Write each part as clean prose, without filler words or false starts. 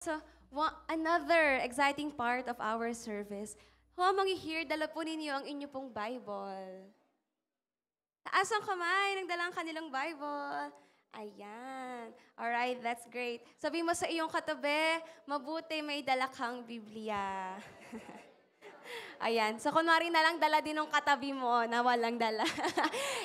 So, another exciting part of our service. Huwag here, dala po ninyo ang inyo pong Bible. Taas ang kamay, nagdala ang kanilang Bible. Ayan. Alright, that's great. Sabi mo sa iyong katabi, mabuti may dala kang Biblia. Ayan. So, kunwari na lang, dala din ng katabi mo na walang dala.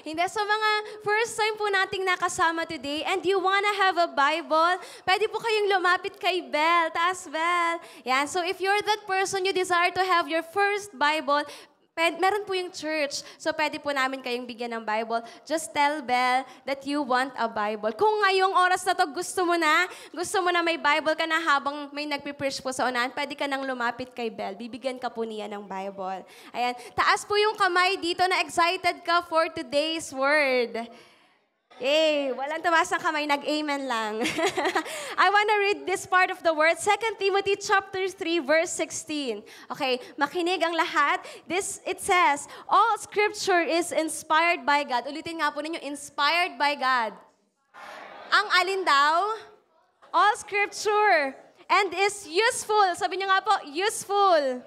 Hindi. So, mga first time po nating nakasama today and you wanna have a Bible, pwede po kayong lumapit kay Belle. Taas, Belle. Yan. So, if you're that person, you desire to have your first Bible, meron po yung church. So, pwede po namin kayong bigyan ng Bible. Just tell Belle that you want a Bible. Kung ngayong oras na to gusto mo na may Bible ka na habang may nagpipreach po sa unahan, pwede ka nang lumapit kay Belle. Bibigyan ka po niya ng Bible. Ayan. Taas po yung kamay dito na excited ka for today's word. Yay! Walang tumaas ng kamay, nag-amen lang. I want to read this part of the word, 2 Timothy chapter 3, verse 16. Okay, makinig ang lahat. It says, all scripture is inspired by God. Ulitin nga po ninyo, inspired by God. Ang alin daw? All scripture. And is useful. Sabi niyo nga po, useful.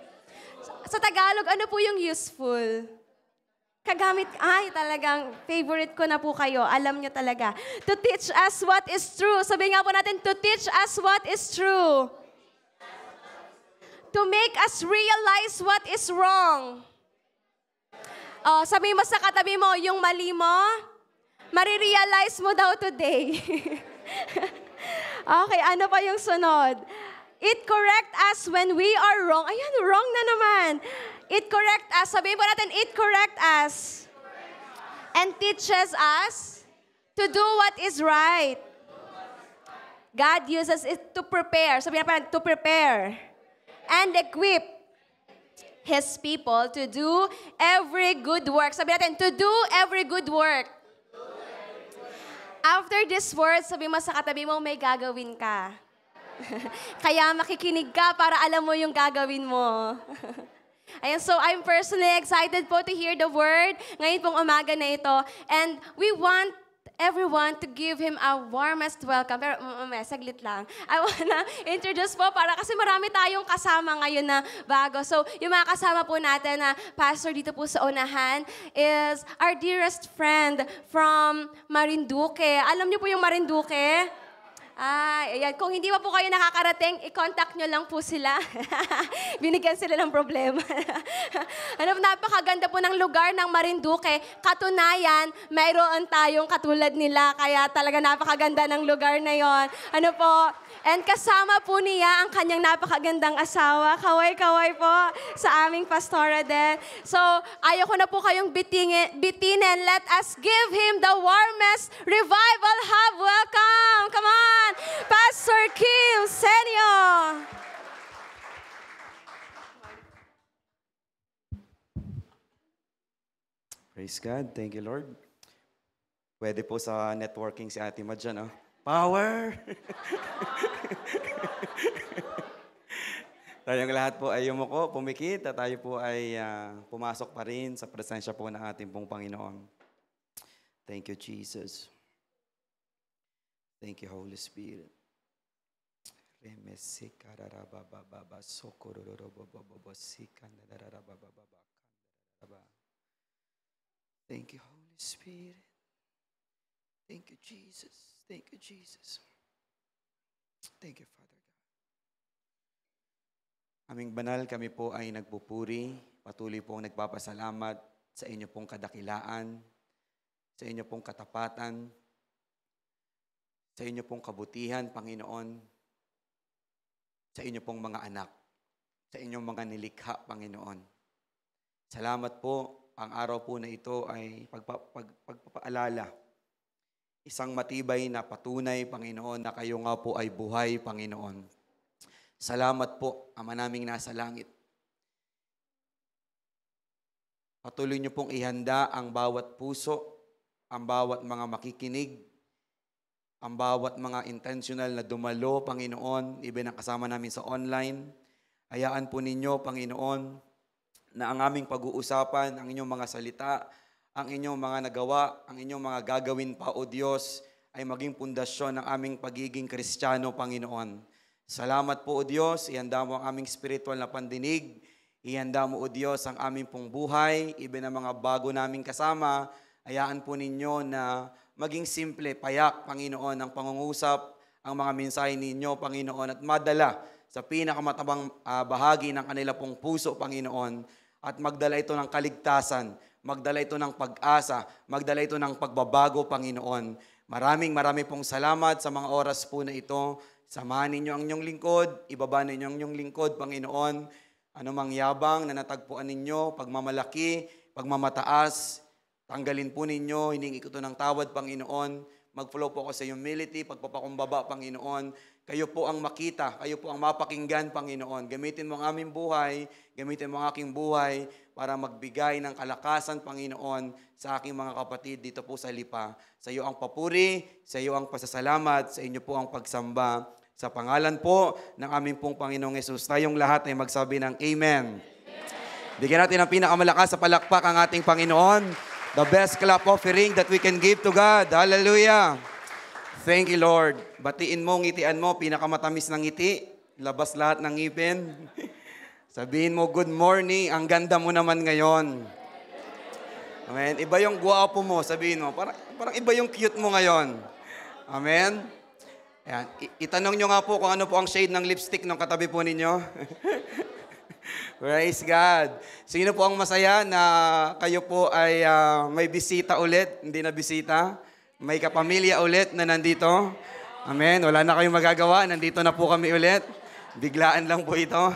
Sa Tagalog, ano po yung useful? Kagamit, talagang favorite ko na po kayo. Alam nyo talaga. To teach us what is true. Sabi nga po natin, to teach us what is true. To make us realize what is wrong. Sabi mo sa katabi mo, yung mali mo, marirealize mo daw today. Okay, ano pa yung sunod? It correct us when we are wrong. Ayan, wrong na naman. It correct us. Sabihin po natin, it correct us. And teaches us to do what is right. God uses it to prepare. Sabihin natin, to prepare. And equip His people to do every good work. Sabihin natin, to do every good work. After this word, sabihin mo sa katabi mo, may gagawin ka. Kaya makikinig ka para alam mo yung gagawin mo. Ayan, so I'm personally excited po to hear the word ngayon pong umaga na ito. And we want everyone to give him a warmest welcome. Pero saglit lang. I wanna introduce po para kasi marami tayong kasama ngayon na bago. So yung mga kasama po natin na pastor dito po sa unahan is our dearest friend from Marinduque. Alam niyo po yung Marinduque? Ayan. Kung hindi pa po kayo nakakarating, i-contact nyo lang po sila. Binigyan sila ng problema. Napakaganda po ng lugar ng Marinduque. Katunayan, mayroon tayong katulad nila. Kaya talaga napakaganda ng lugar na yon. And kasama po niya ang kanyang napakagandang asawa. Kaway-kaway po sa aming pastora din. So, ayaw ko na po kayong bitinin. Let us give him the warmest revival hub welcome. Come on! Pastor Kim Senior. Praise God. Thank you, Lord. Pwede po sa networking si Ate Mad dyan, Power! Tayong lahat po ay yumuko, pumikit, at tayo po ay pumasok pa rin sa presensya po ng ating pong Panginoon. Thank you, Jesus. Thank you, Holy Spirit. Thank you, Holy Spirit. Thank you, Jesus. Thank you, Jesus. Thank you, Father God. Aming banal, kami po ay nagpupuri, patuloy pong nagpapasalamat sa inyo pong kadakilaan, sa inyo pong katapatan, sa inyo pong kabutihan, Panginoon, sa inyo pong mga anak, sa inyong mga nilikha, Panginoon. Salamat po, ang araw po na ito ay pagpapaalala. Isang matibay na patunay, Panginoon, na kayo nga po ay buhay, Panginoon. Salamat po, Ama naming nasa langit. Patuloy niyo pong ihanda ang bawat puso, ang bawat mga makikinig, ang bawat mga intentional na dumalo, Panginoon, even ang kasama namin sa online. Hayaan po ninyo, Panginoon, na ang aming pag-uusapan, ang inyong mga salita, ang inyong mga nagawa, ang inyong mga gagawin pa, O Diyos, ay maging pundasyon ng aming pagiging Kristiyano, Panginoon. Salamat po, O Diyos. Ihanda mo ang aming spiritual na pandinig. Ihanda mo, O Diyos, ang aming pong buhay. Even ang mga bago naming kasama, hayaan po ninyo na maging simple, payak, Panginoon, ang pangungusap, ang mga mensahe ninyo, Panginoon, at madala sa pinakamatabang bahagi ng kanila pong puso, Panginoon, at magdala ito ng kaligtasan, magdala ito ng pag-asa, magdala ito ng pagbabago, Panginoon. Marami pong salamat sa mga oras po na ito. Samahan ninyo ang inyong lingkod, ibaba ninyo ang inyong lingkod, Panginoon. Anumang yabang na natagpuan ninyo, pagmamalaki, pagmamataas, tanggalin po ninyo, hiningi ko ito ng tawad, Panginoon. Mag-flow po ako sa humility, pagpapakumbaba, Panginoon. Kayo po ang makita, kayo po ang mapakinggan, Panginoon. Gamitin mo ang aming buhay, gamitin mo ang aking buhay para magbigay ng kalakasan, Panginoon, sa aking mga kapatid dito po sa Lipa. Sa iyo ang papuri, sa iyo ang pasasalamat, sa inyo po ang pagsamba. Sa pangalan po ng aming pong Panginoong Yesus, tayong lahat ay magsabi ng Amen. Bigyan natin ng pinakamalakas sa palakpak ang ating Panginoon. The best clap offering that we can give to God. Hallelujah. Thank you, Lord. Batiin mo, ngitian mo, pinakamatamis ng ngiti. Labas lahat ng ngipin. Sabihin mo, good morning. Ang ganda mo naman ngayon. Amen. Iba yung guwapo mo. Sabihin mo, parang iba yung cute mo ngayon. Amen. Ayan. Itanong nyo nga po kung ano po ang shade ng lipstick ng katabi po ninyo. Praise God. Sino po ang masaya na kayo po ay may bisita ulit, hindi na bisita? May kapamilya ulit na nandito? Amen. Wala na kayong magagawa. Nandito na po kami ulit. Biglaan lang po ito.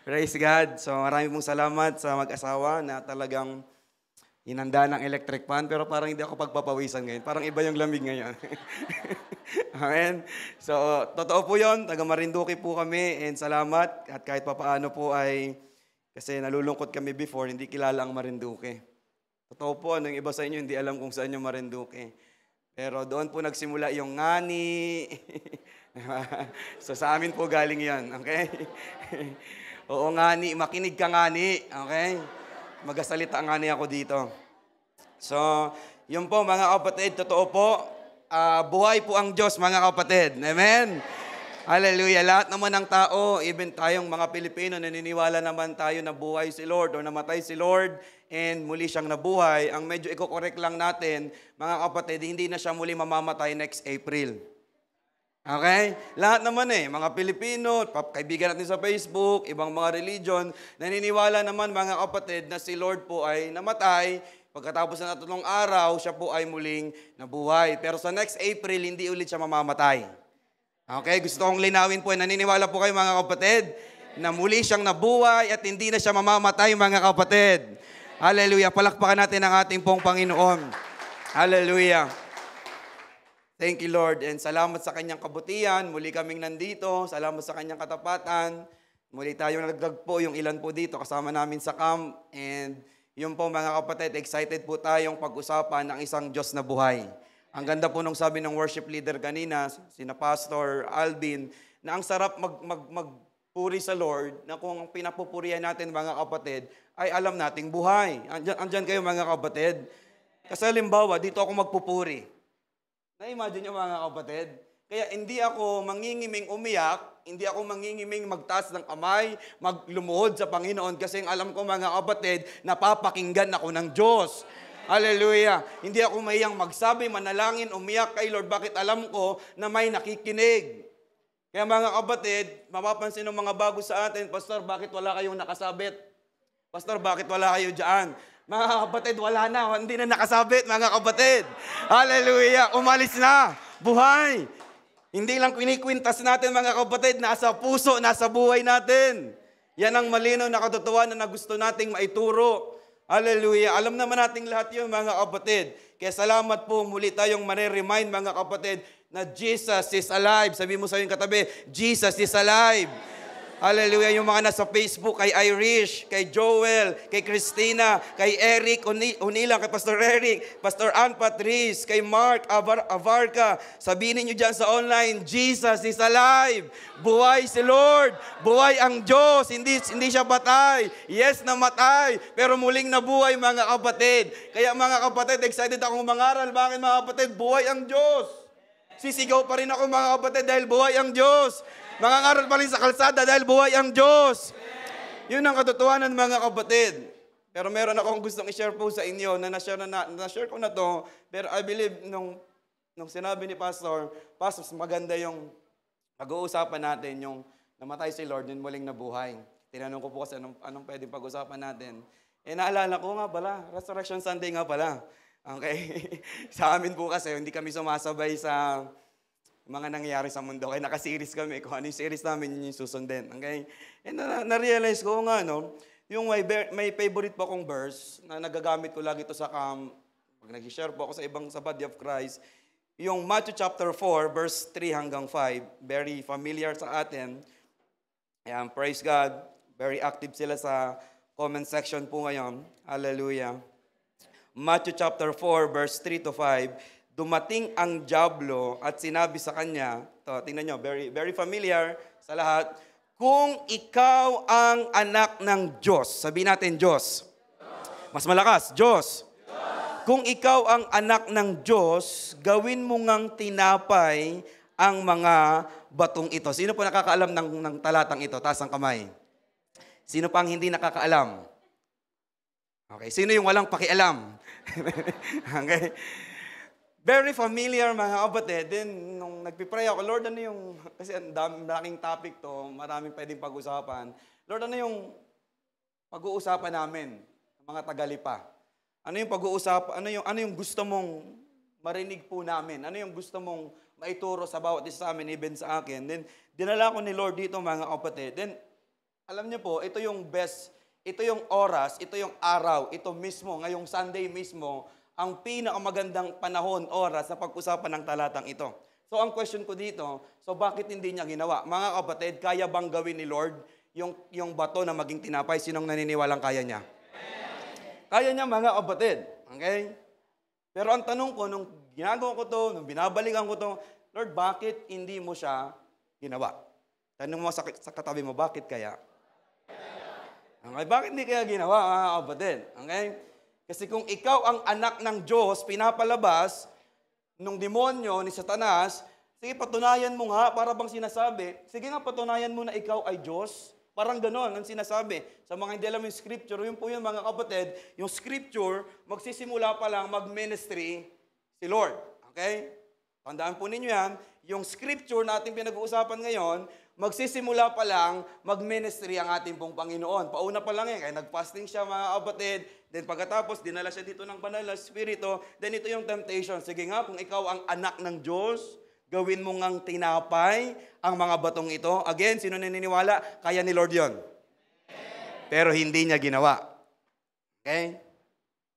Praise God. So marami pong salamat sa mag-asawa na talagang inanda ng electric fan, pero parang hindi ako pagpapawisan ngayon. Parang iba yung lamig ngayon. Amen. So, totoo po yun. Taga Marinduque po kami and salamat. At kahit papaano po ay, kasi nalulungkot kami before, hindi kilala ang Marinduque. Totoo po, yung iba sa inyo, hindi alam kung saan yung Marinduque. Pero doon po nagsimula yung ngani. So, sa amin po galing yan. Okay? Oo, ngani. Makinig ka ngani. Okay? Magasalita nga niya ako dito. So, yun po mga kapatid, totoo po, buhay po ang Diyos mga kapatid. Amen? Hallelujah. Lahat naman ng tao, even tayong mga Pilipino, naniniwala naman tayo na buhay si Lord o namatay si Lord and muli siyang nabuhay. Ang medyo i-correct lang natin, mga kapatid, hindi na siya muli mamamatay next April. Okay? Lahat naman mga Pilipino, kaibigan natin sa Facebook, ibang mga religion, naniniwala naman mga kapatid na si Lord po ay namatay, pagkatapos na 3 araw, siya po ay muling nabuhay. Pero sa next April, hindi ulit siya mamamatay. Okay? Gusto kong linawin po, naniniwala po kayo mga kapatid, na muli siyang nabuhay at hindi na siya mamamatay mga kapatid. Hallelujah. Palakpakan natin ang ating pong Panginoon. Hallelujah. Thank you, Lord. And salamat sa kanyang kabutihan. Muli kaming nandito. Salamat sa kanyang katapatan. Muli tayong nagdagpo yung ilan po dito kasama namin sa camp. And yun po mga kapatid, excited po tayong pag-usapan ng isang Diyos na buhay. Ang ganda po nung sabi ng worship leader kanina, sina Pastor Alvin, na ang sarap magpuri sa Lord, na kung ang pinapupurihan natin mga kapatid, ay alam nating buhay. Andyan kayo mga kapatid. Kasi halimbawa, dito ako magpupuri. Na-imagine nyo mga kapatid? Kaya hindi ako mangingiming umiyak, hindi ako mangingiming magtaas ng kamay, maglumuhod sa Panginoon kasi alam ko mga kapatid, napapakinggan ako ng Diyos. Hallelujah! Hindi ako mahiyang magsabi, manalangin, umiyak kay Lord. Bakit alam ko na may nakikinig? Kaya mga kapatid, mapapansin ng mga bago sa atin, Pastor, bakit wala kayong nakasabit? Pastor, bakit wala kayo dyan? Mga kapatid, wala na. Hindi na nakasabit, mga kapatid. Hallelujah. Umalis na. Buhay. Hindi lang kinikwintas natin, mga kapatid. Nasa puso, nasa buhay natin. Yan ang malinaw na katotohanan na gusto nating maituro. Hallelujah. Alam naman nating lahat yun, mga kapatid. Kaya salamat po, muli tayong mare-remind, mga kapatid, na Jesus is alive. Sabi mo sa iyong katabi, Jesus is alive. Hallelujah. Yung mga nasa Facebook, kay Irish, kay Joel, kay Christina, kay Eric Unilang, kay Pastor Eric, Pastor Ann Patrice, kay Mark Avarca. Sabihin niyo dyan sa online, Jesus is alive. Buhay si Lord. Buhay ang Diyos. Hindi siya patay. Yes, namatay. Pero muling nabuhay mga kapatid. Kaya mga kapatid, excited akong mangaral. Bakit mga kapatid? Buhay ang Diyos. Sisigaw pa rin ako mga kapatid dahil buhay ang Diyos. Mangangaral pa rin sa kalsada dahil buhay ang Diyos. Yun ang katotohanan mga kapatid. Pero meron akong gustong i-share po sa inyo na na-share ko na to. Pero I believe nung sinabi ni Pastor, maganda yung pag-uusapan natin, yung namatay si Lord, yung muling nabuhay. Tinanong ko po kasi anong pwedeng pag-usapan natin. Naalala ko nga pala, Resurrection Sunday nga pala. Okay? Sa amin po kasi, hindi kami sumasabay sa mga nangyayari sa mundo. Kaya naka-series kami. Kung ano yung series namin, yun yung susundin. Okay? Na-realize ko nga, yung may favorite po akong verse na nagagamit ko lagi ito sa pag nag-share po ako sa ibang sa body of Christ, yung Matthew chapter 4, verse 3 hanggang 5, very familiar sa atin. Ayan, praise God. Very active sila sa comment section po ngayon. Hallelujah. Matthew chapter 4, verse 3 to 5, dumating ang dyablo at sinabi sa kanya, tingnan nyo, very, very familiar sa lahat, kung ikaw ang anak ng Diyos, sabihin natin Diyos. Mas malakas, Diyos. Kung ikaw ang anak ng Diyos, gawin mo ngang tinapay ang mga batong ito. Sino po nakakaalam ng talatang ito? Taas ang kamay. Sino pang hindi nakakaalam? Okay, sino yung walang pakialam? Okay. Very familiar mga kapatid. Then, nung nagpipray ako, Lord, ano yung, kasi ang daming topic to, maraming pwedeng pag-usapan. Lord, ano yung pag-uusapan namin, mga tagalipa? Ano yung pag-uusapan, ano yung gusto mong marinig po namin? Ano yung gusto mong maituro sa bawat isa sa amin, even sa akin? Then, dinala ko ni Lord dito mga kapatid. Then, alam niyo po, ito yung best, ito yung oras, ito yung araw, ito mismo, ngayong Sunday mismo, ang pinakamagandang panahon, oras na pag-usapan ng talatang ito. So ang question ko dito, so bakit hindi niya ginawa? Mga kapatid, kaya bang gawin ni Lord yung bato na maging tinapay? Sinong naniniwalang kaya niya? Kaya niya mga kapatid. Okay? Pero ang tanong ko, nung ginagawa ko to, nung binabalikan ko to, Lord, bakit hindi mo siya ginawa? Tanong mo sa katabi mo, bakit kaya? Okay, bakit hindi kaya ginawa mga kapatid? Okay? Kasi kung ikaw ang anak ng Diyos, pinapalabas nung demonyo ni Satanas, sige, patunayan mo nga, para bang sinasabi, sige nga, patunayan mo na ikaw ay Diyos. Parang gano'n ang sinasabi. Sa mga hindi alam yung scripture, yun po yun mga kapatid, yung scripture, magsisimula pa lang mag-ministry si Lord. Okay? Tandaan po ninyo yan, yung scripture natin pinag-uusapan ngayon, magsisimula pa lang mag-ministry ang ating pong Panginoon. Pauna pa lang kaya nag-fasting siya mga kapatid, then pagkatapos dinala siya dito ng banal na spirito, then ito yung temptation. Sige nga, kung ikaw ang anak ng Diyos, gawin mo ngang tinapay ang mga batong ito. Again, sino naniniwala? Kaya ni Lord yon. Pero hindi niya ginawa. Okay?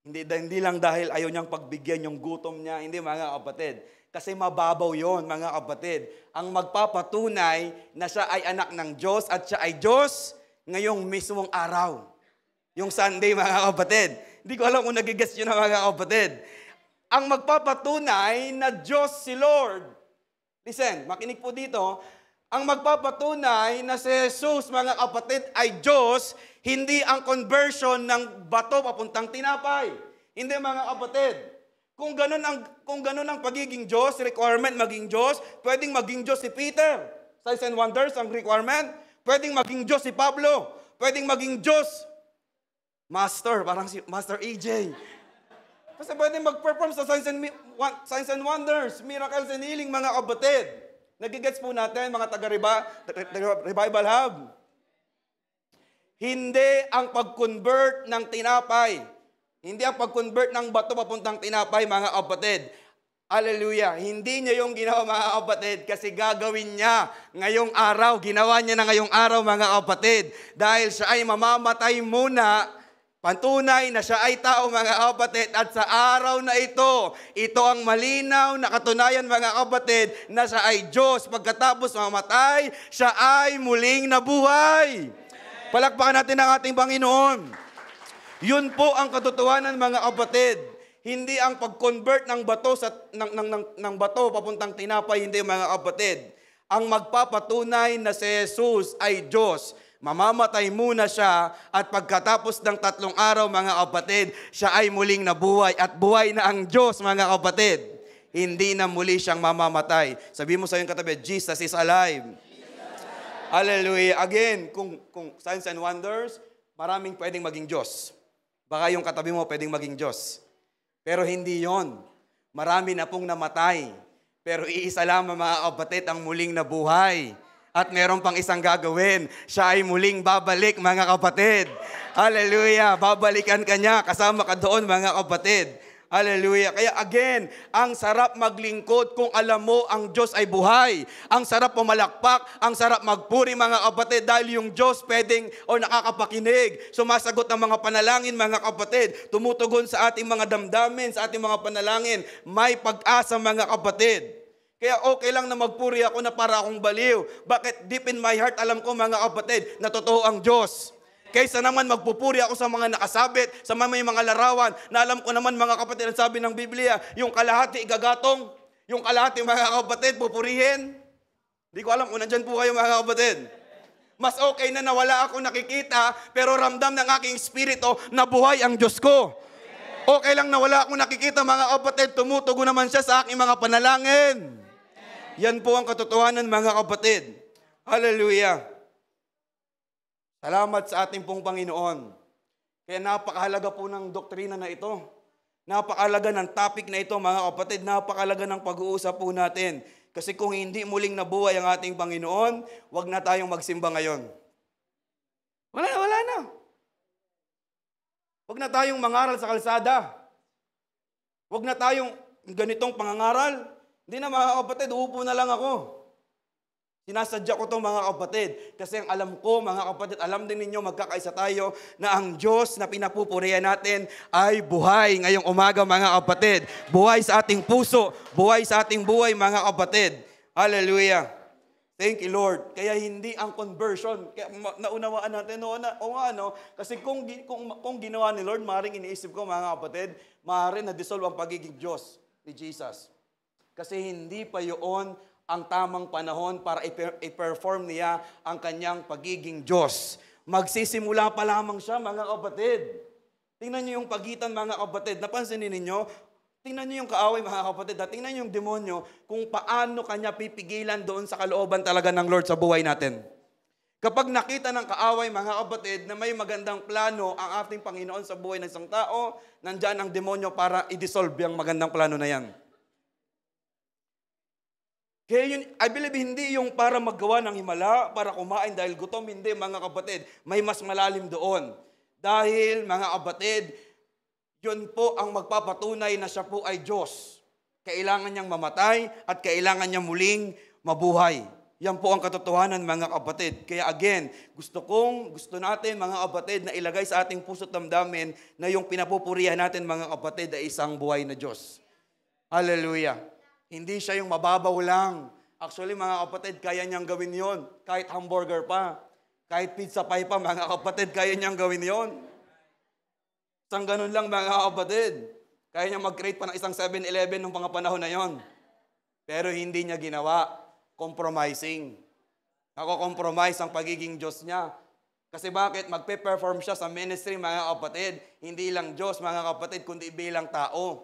Hindi lang dahil ayaw niyang pagbigyan yung gutom niya, hindi mga kapatid. Kasi mababaw yon mga kapatid. Ang magpapatunay na siya ay anak ng Diyos at siya ay Diyos ngayong mismong araw. Yung Sunday mga kapatid. Hindi ko alam kung nagigets yun na mga kapatid. Ang magpapatunay na Diyos si Lord. Listen, makinig po dito. Ang magpapatunay na si Jesus mga kapatid ay Diyos, hindi ang conversion ng bato papuntang tinapay. Hindi mga kapatid. Kung ganun ang pagiging Diyos, requirement maging Diyos, pwedeng maging Diyos si Peter. Signs and wonders ang requirement. Pwedeng maging Diyos si Pablo. Pwedeng maging Diyos Master, parang si Master AJ. Kasi pwedeng mag-perform sa signs and wonders, miracles and healing mga kapatid. Nagigets po natin mga taga-revival hub. Hindi ang pag-convert ng tinapay. Hindi ang pag-convert ng bato papuntang tinapay, mga kapatid. Hallelujah. Hindi niya yung ginawa, mga kapatid, kasi gagawin niya ngayong araw. Ginawa niya na ngayong araw, mga kapatid. Dahil siya ay mamamatay muna, patunay na siya ay tao, mga kapatid. At sa araw na ito ang malinaw na katunayan, mga kapatid, na siya ay Diyos. Pagkatapos mamatay, siya ay muling nabuhay. Palakpakan natin ang ating Panginoon. Yun po ang katotohanan, mga kapatid. Hindi ang pag-convert ng bato ng bato papuntang tinapay, hindi mga kapatid. Ang magpapatunay na si Jesus ay Diyos. Mamamatay muna siya at pagkatapos ng 3 araw, mga kapatid, siya ay muling nabuhay at buhay na ang Diyos, mga kapatid. hindi na muli siyang mamamatay. Sabi mo sa iyong katabi, Jesus is alive. Hallelujah. Again, kung signs and wonders, maraming pwedeng maging Diyos. Baka yung katabi mo pwedeng maging Diyos. Pero hindi yon. Marami na pong namatay. Pero iisa lamang mga kapatid ang muling nabuhay. At meron pang isang gagawin. Siya ay muling babalik mga kapatid. Hallelujah. Babalikan ka niya. Kasama ka doon mga kapatid. Hallelujah. Kaya again, ang sarap maglingkod kung alam mo ang Diyos ay buhay. Ang sarap pumalakpak, ang sarap magpuri mga kapatid dahil yung Diyos pwedeng o nakakapakinig. Sumasagot ng mga panalangin mga kapatid. Tumutugon sa ating mga damdamin, sa ating mga panalangin. May pag-asa mga kapatid. Kaya okay lang na magpuri ako na para akong baliw. Bakit? Deep in my heart, alam ko mga kapatid, na totoo ang Diyos. Kaysa naman magpupuri ako sa mga nakasabit, sa mga larawan, na alam ko naman mga kapatid, ang sabi ng Biblia, yung kalahati igagatong, yung kalahati mga kapatid, pupurihin. Hindi ko alam kung nandyan po kayo mga kapatid. Mas okay na nawala ako nakikita, pero ramdam ng aking espiritu na buhay ang Diyos ko. Okay lang na wala akong nakikita mga kapatid, tumutugon naman siya sa aking mga panalangin. Yan po ang katotohanan mga kapatid. Hallelujah. Salamat sa ating pong Panginoon. Kaya napakahalaga po ng doktrina na ito. Napakahalaga ng topic na ito mga kapatid. Napakahalaga ng pag-uusap po natin. Kasi kung hindi muling nabuhay ang ating Panginoon, wag na tayong magsimba ngayon. Wala na. Wag na tayong mangaral sa kalsada. Wag na tayong ganitong pangangaral. Hindi na mga kapatid, uupo na lang ako. Sinasadya ko itong mga kapatid. Kasi ang alam ko, mga kapatid, alam din ninyo, magkakaisa tayo na ang Diyos na pinapupurihan natin ay buhay ngayong umaga mga kapatid. Buhay sa ating puso, buhay sa ating buhay mga kapatid. Hallelujah. Thank you, Lord. Kaya hindi ang conversion, kaya naunawaan natin, kasi kung ginawa ni Lord, maaaring iniisip ko mga kapatid, maaaring na-dissolve ang pagiging Diyos ni Jesus. Kasi hindi pa yun ang tamang panahon para i-perform niya ang kanyang pagiging Diyos. Magsisimula pa lamang siya, mga kapatid. Tingnan niyo yung pagitan, mga kapatid. Napansinin ninyo? Tingnan niyo yung kaaway, mga kapatid. Tingnan niyo yung demonyo kung paano kanya pipigilan doon sa kalooban talaga ng Lord sa buhay natin. Kapag nakita ng kaaway, mga kapatid, na may magandang plano ang ating Panginoon sa buhay ng isang tao, nandyan ang demonyo para i-dissolve yung magandang plano na yan. Kaya yun, I believe hindi yung para maggawa ng himala, para kumain dahil gutom, hindi mga kapatid. May mas malalim doon. Dahil mga kapatid, yun po ang magpapatunay na siya po ay Diyos. Kailangan niyang mamatay at kailangan niyang muling mabuhay. Yan po ang katotohanan mga kapatid. Kaya again, gusto natin mga kapatid na ilagay sa ating puso't damdamin na yung pinapupurihan natin mga kapatid ay isang buhay na Diyos. Hallelujah. Hindi siya yung mababaw lang. Actually, mga kapatid, kaya niyang gawin yon. Kahit hamburger pa. Kahit pizza pie pa, mga kapatid, kaya niyang gawin yon. Isang ganun lang, mga kapatid. Kaya niyang mag-create pa ng isang 7-Eleven nung mga panahon na yon. Pero hindi niya ginawa. Compromising. Nako-compromise ang pagiging Diyos niya. Kasi bakit? Magpe-perform siya sa ministry, mga kapatid. Hindi lang Diyos, mga kapatid, kundi bilang tao.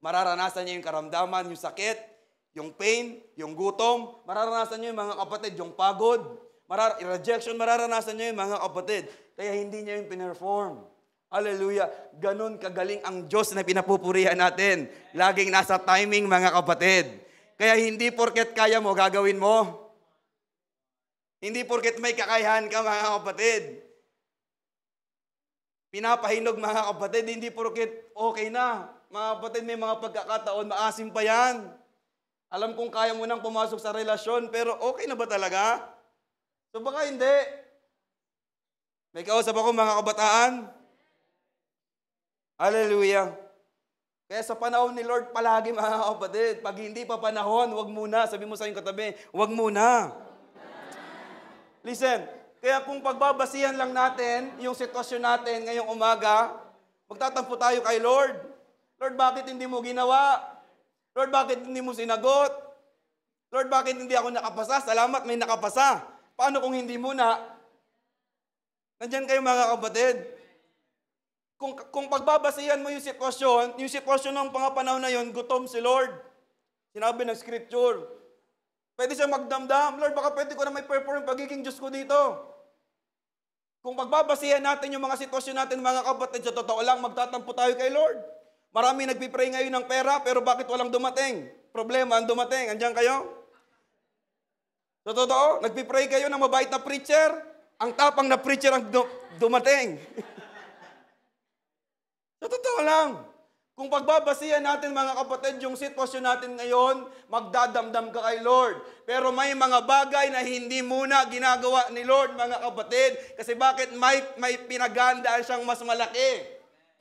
Mararanasan niya yung karamdaman, yung sakit, yung pain, yung gutom. Mararanasan niya yung mga kapatid, yung pagod, rejection, mararanasan niya yung mga kapatid. Kaya hindi niya yung pinerform. Hallelujah. Ganon kagaling ang Diyos na pinapupurihan natin. Laging nasa timing, mga kapatid. Kaya hindi porket kaya mo, gagawin mo. Hindi porket may kakayahan ka, mga kapatid. Pinapahinog, mga kapatid, hindi porket okay na. Mga kapatid, may mga pagkakataon, maasim pa yan. Alam kong kaya mo nang pumasok sa relasyon, pero okay na ba talaga? So baka hindi. May kausap ako mga kabataan. Hallelujah. Kaya sa panahon ni Lord, palagi mga kapatid, pag hindi pa panahon, wag muna. Sabi mo sa iyong katabi, wag muna. Listen, kaya kung pagbabasihan lang natin yung sitwasyon natin ngayong umaga, magtatampo tayo kay Lord. Lord, bakit hindi mo ginawa? Lord, bakit hindi mo sinagot? Lord, bakit hindi ako nakapasa? Salamat, may nakapasa. Paano kung hindi mo na? Nandyan kayo mga kapatid. Kung pagbabasihan mo yung sitwasyon ng mga panahon na yon, gutom si Lord. Sinabi ng scripture. Pwede siya magdamdam, Lord, baka pwede ko na may perform pagiging Diyos ko dito. Kung pagbabasihan natin yung mga sitwasyon natin, mga kapatid, sa totoo lang, magtatampo tayo kay Lord. Marami nagpipray ngayon ng pera, pero bakit walang dumating? Problema ang dumating. Andiyan kayo? Sa totoo, nagpipray kayo ng mabait na preacher, ang tapang na preacher ang dumating. Sa totoo lang. Kung pagbabasihan natin, mga kapatid, yung sitwasyon natin ngayon, magdadamdam ka kay Lord. Pero may mga bagay na hindi muna ginagawa ni Lord, mga kapatid. Kasi bakit may pinaghandaan siyang mas malaki?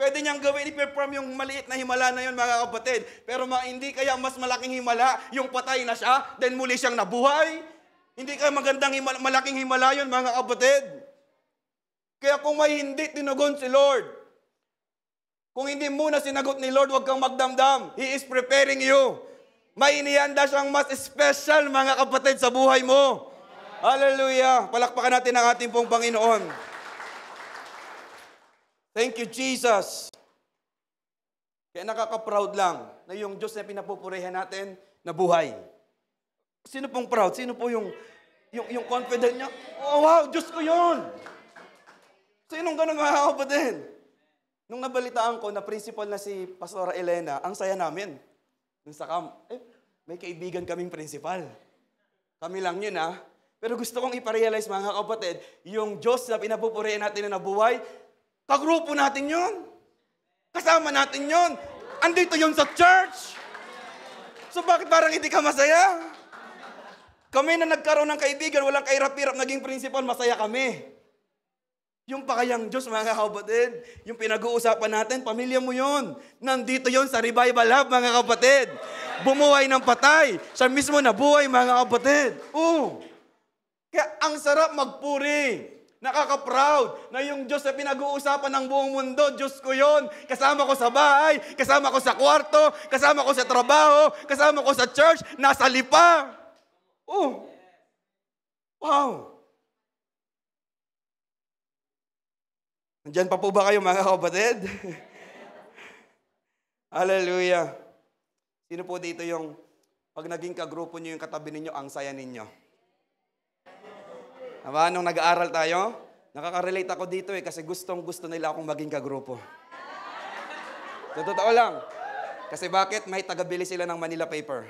Pwede niyang gawin, i-perform yung maliit na himala na yun, mga kapatid. Pero hindi kaya mas malaking himala, yung patay na siya, then muli siyang nabuhay? Hindi kaya magandang malaking himala yun, mga kapatid? Kaya kung may hindi tinugon si Lord, kung hindi muna sinagot ni Lord, huwag kang magdamdam. He is preparing you. May inihanda siyang mas special, mga kapatid, sa buhay mo. Hallelujah. Palakpakan natin ang ating pong Panginoon. Thank you, Jesus. Kaya nakaka-proud lang na yung Diyos na pinapupurihan natin, nabuhay. Sino pong proud? Sino po yung confident niya? Oh, wow, Diyos ko yun. Sinong ganun, mga kapatid? Nung nabalitaan ko na principal na si Pastora Elena, ang saya namin. Nung sa may kaibigan kaming principal. Kami lang yun, ha? Pero gusto kong iparealize, mga kapatid, yung Diyos na pinapupurihan natin na nabuhay, kagrupo natin yun. Kasama natin yun. Andito yun sa church. So bakit parang hindi ka masaya? Kami na nagkaroon ng kaibigan, walang kahirap-hirap naging principal, masaya kami. Yung pakayang Diyos, mga kapatid, yung pinag-uusapan natin, pamilya mo yun. Nandito yun sa Revival Hub, mga kapatid. Bumuhay ng patay. Siya mismo nabuhay, mga kapatid. Kaya ang sarap magpuri. Nakaka-proud na yung Diyos na pinag-uusapan ng buong mundo, Diyos ko yun. Kasama ko sa bahay, kasama ko sa kwarto, kasama ko sa trabaho, kasama ko sa church, nasa lipa. Wow. Nandiyan pa po ba kayo, mga kapatid? Hallelujah. Sino po dito yung pag naging kagrupo nyo yung katabi ninyo, ang saya ninyo? Diba? Nung nag-aaral tayo, nakaka-relate ako dito kasi gustong-gusto nila akong maging kagrupo. So, totoo lang. Kasi bakit? May tagabili sila ng Manila paper.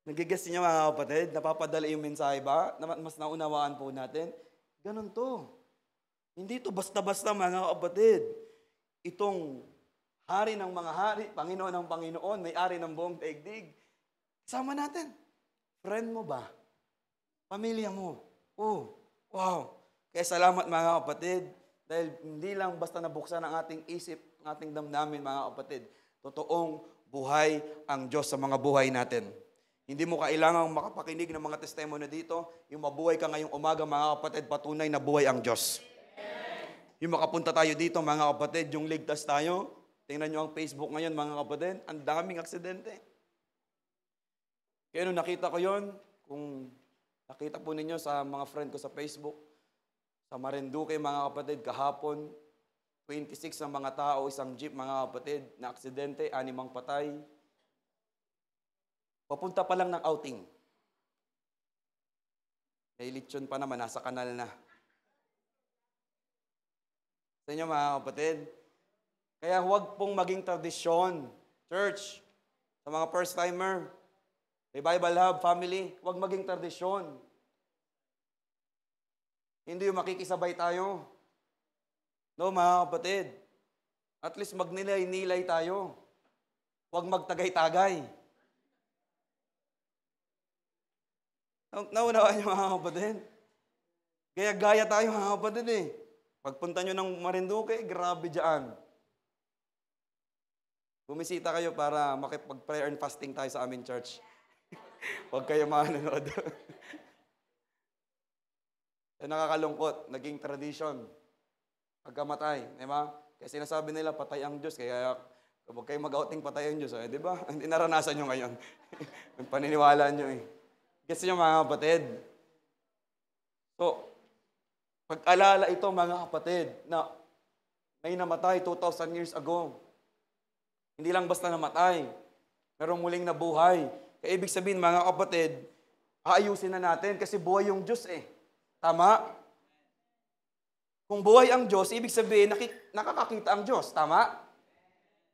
Nagigas niyo, mga kapatid? Napapadala yung mensahe ba? Mas naunawaan po natin? Ganon to. Hindi to basta-basta, mga kapatid. Itong hari ng mga hari, Panginoon ng Panginoon, may-ari ng buong daigdig. Sama natin. Friend mo ba? Pamilya mo? Wow. Kaya salamat, mga kapatid. Dahil hindi lang basta nabuksan ang ating isip, ang ating damdamin, mga kapatid. Totoong buhay ang Diyos sa mga buhay natin. Hindi mo kailangang makapakinig ng mga testimony dito. Yung mabuhay ka ngayong umaga, mga kapatid, patunay na buhay ang Diyos. Yung makapunta tayo dito, mga kapatid, yung ligtas tayo. Tingnan nyo ang Facebook ngayon, mga kapatid. Ang daming aksidente. Kaya nung nakita ko yon, kung nakita po ninyo sa mga friend ko sa Facebook, sa Marinduque, mga kapatid, kahapon, 26 ang mga tao, isang jeep, mga kapatid, na aksidente, 6 ang patay. Papunta pa lang ng outing. May lechon pa naman, nasa kanal na. Sa inyo, mga kapatid. Kaya huwag pong maging tradisyon, church, sa mga first-timer, Revival Hub, family, huwag maging tradisyon. Hindi yung makikisabay tayo. No, mga kapatid. At least magnilay-nilay tayo. Huwag magtagay-tagay. Naunawaan niyo, mga kapatid? Gaya-gaya tayo, mga kapatid eh. Pagpunta nyo ng Marinduque, grabe dyan. Bumisita kayo para makipag-prayer and fasting tayo sa amin church. Huwag kayo manonood. Nakakalungkot, naging tradition. Pagkamatay, di ba? Kaya sinasabi nila, patay ang Diyos. Kaya huwag kayo mag-outing, patay ang Diyos. Di ba? Hindi naranasan nyo ngayon. Paniniwala nyo eh. Guess nyo, mga kapatid. So, pag-alala ito, mga kapatid, na may namatay 2,000 years ago. Hindi lang basta namatay. Merong muling nabuhay. Kaya ibig sabihin, mga kapatid, aayusin na natin kasi buhay yung Diyos eh. Tama? Kung buhay ang Diyos, ibig sabihin, nakakakita ang Diyos. Tama?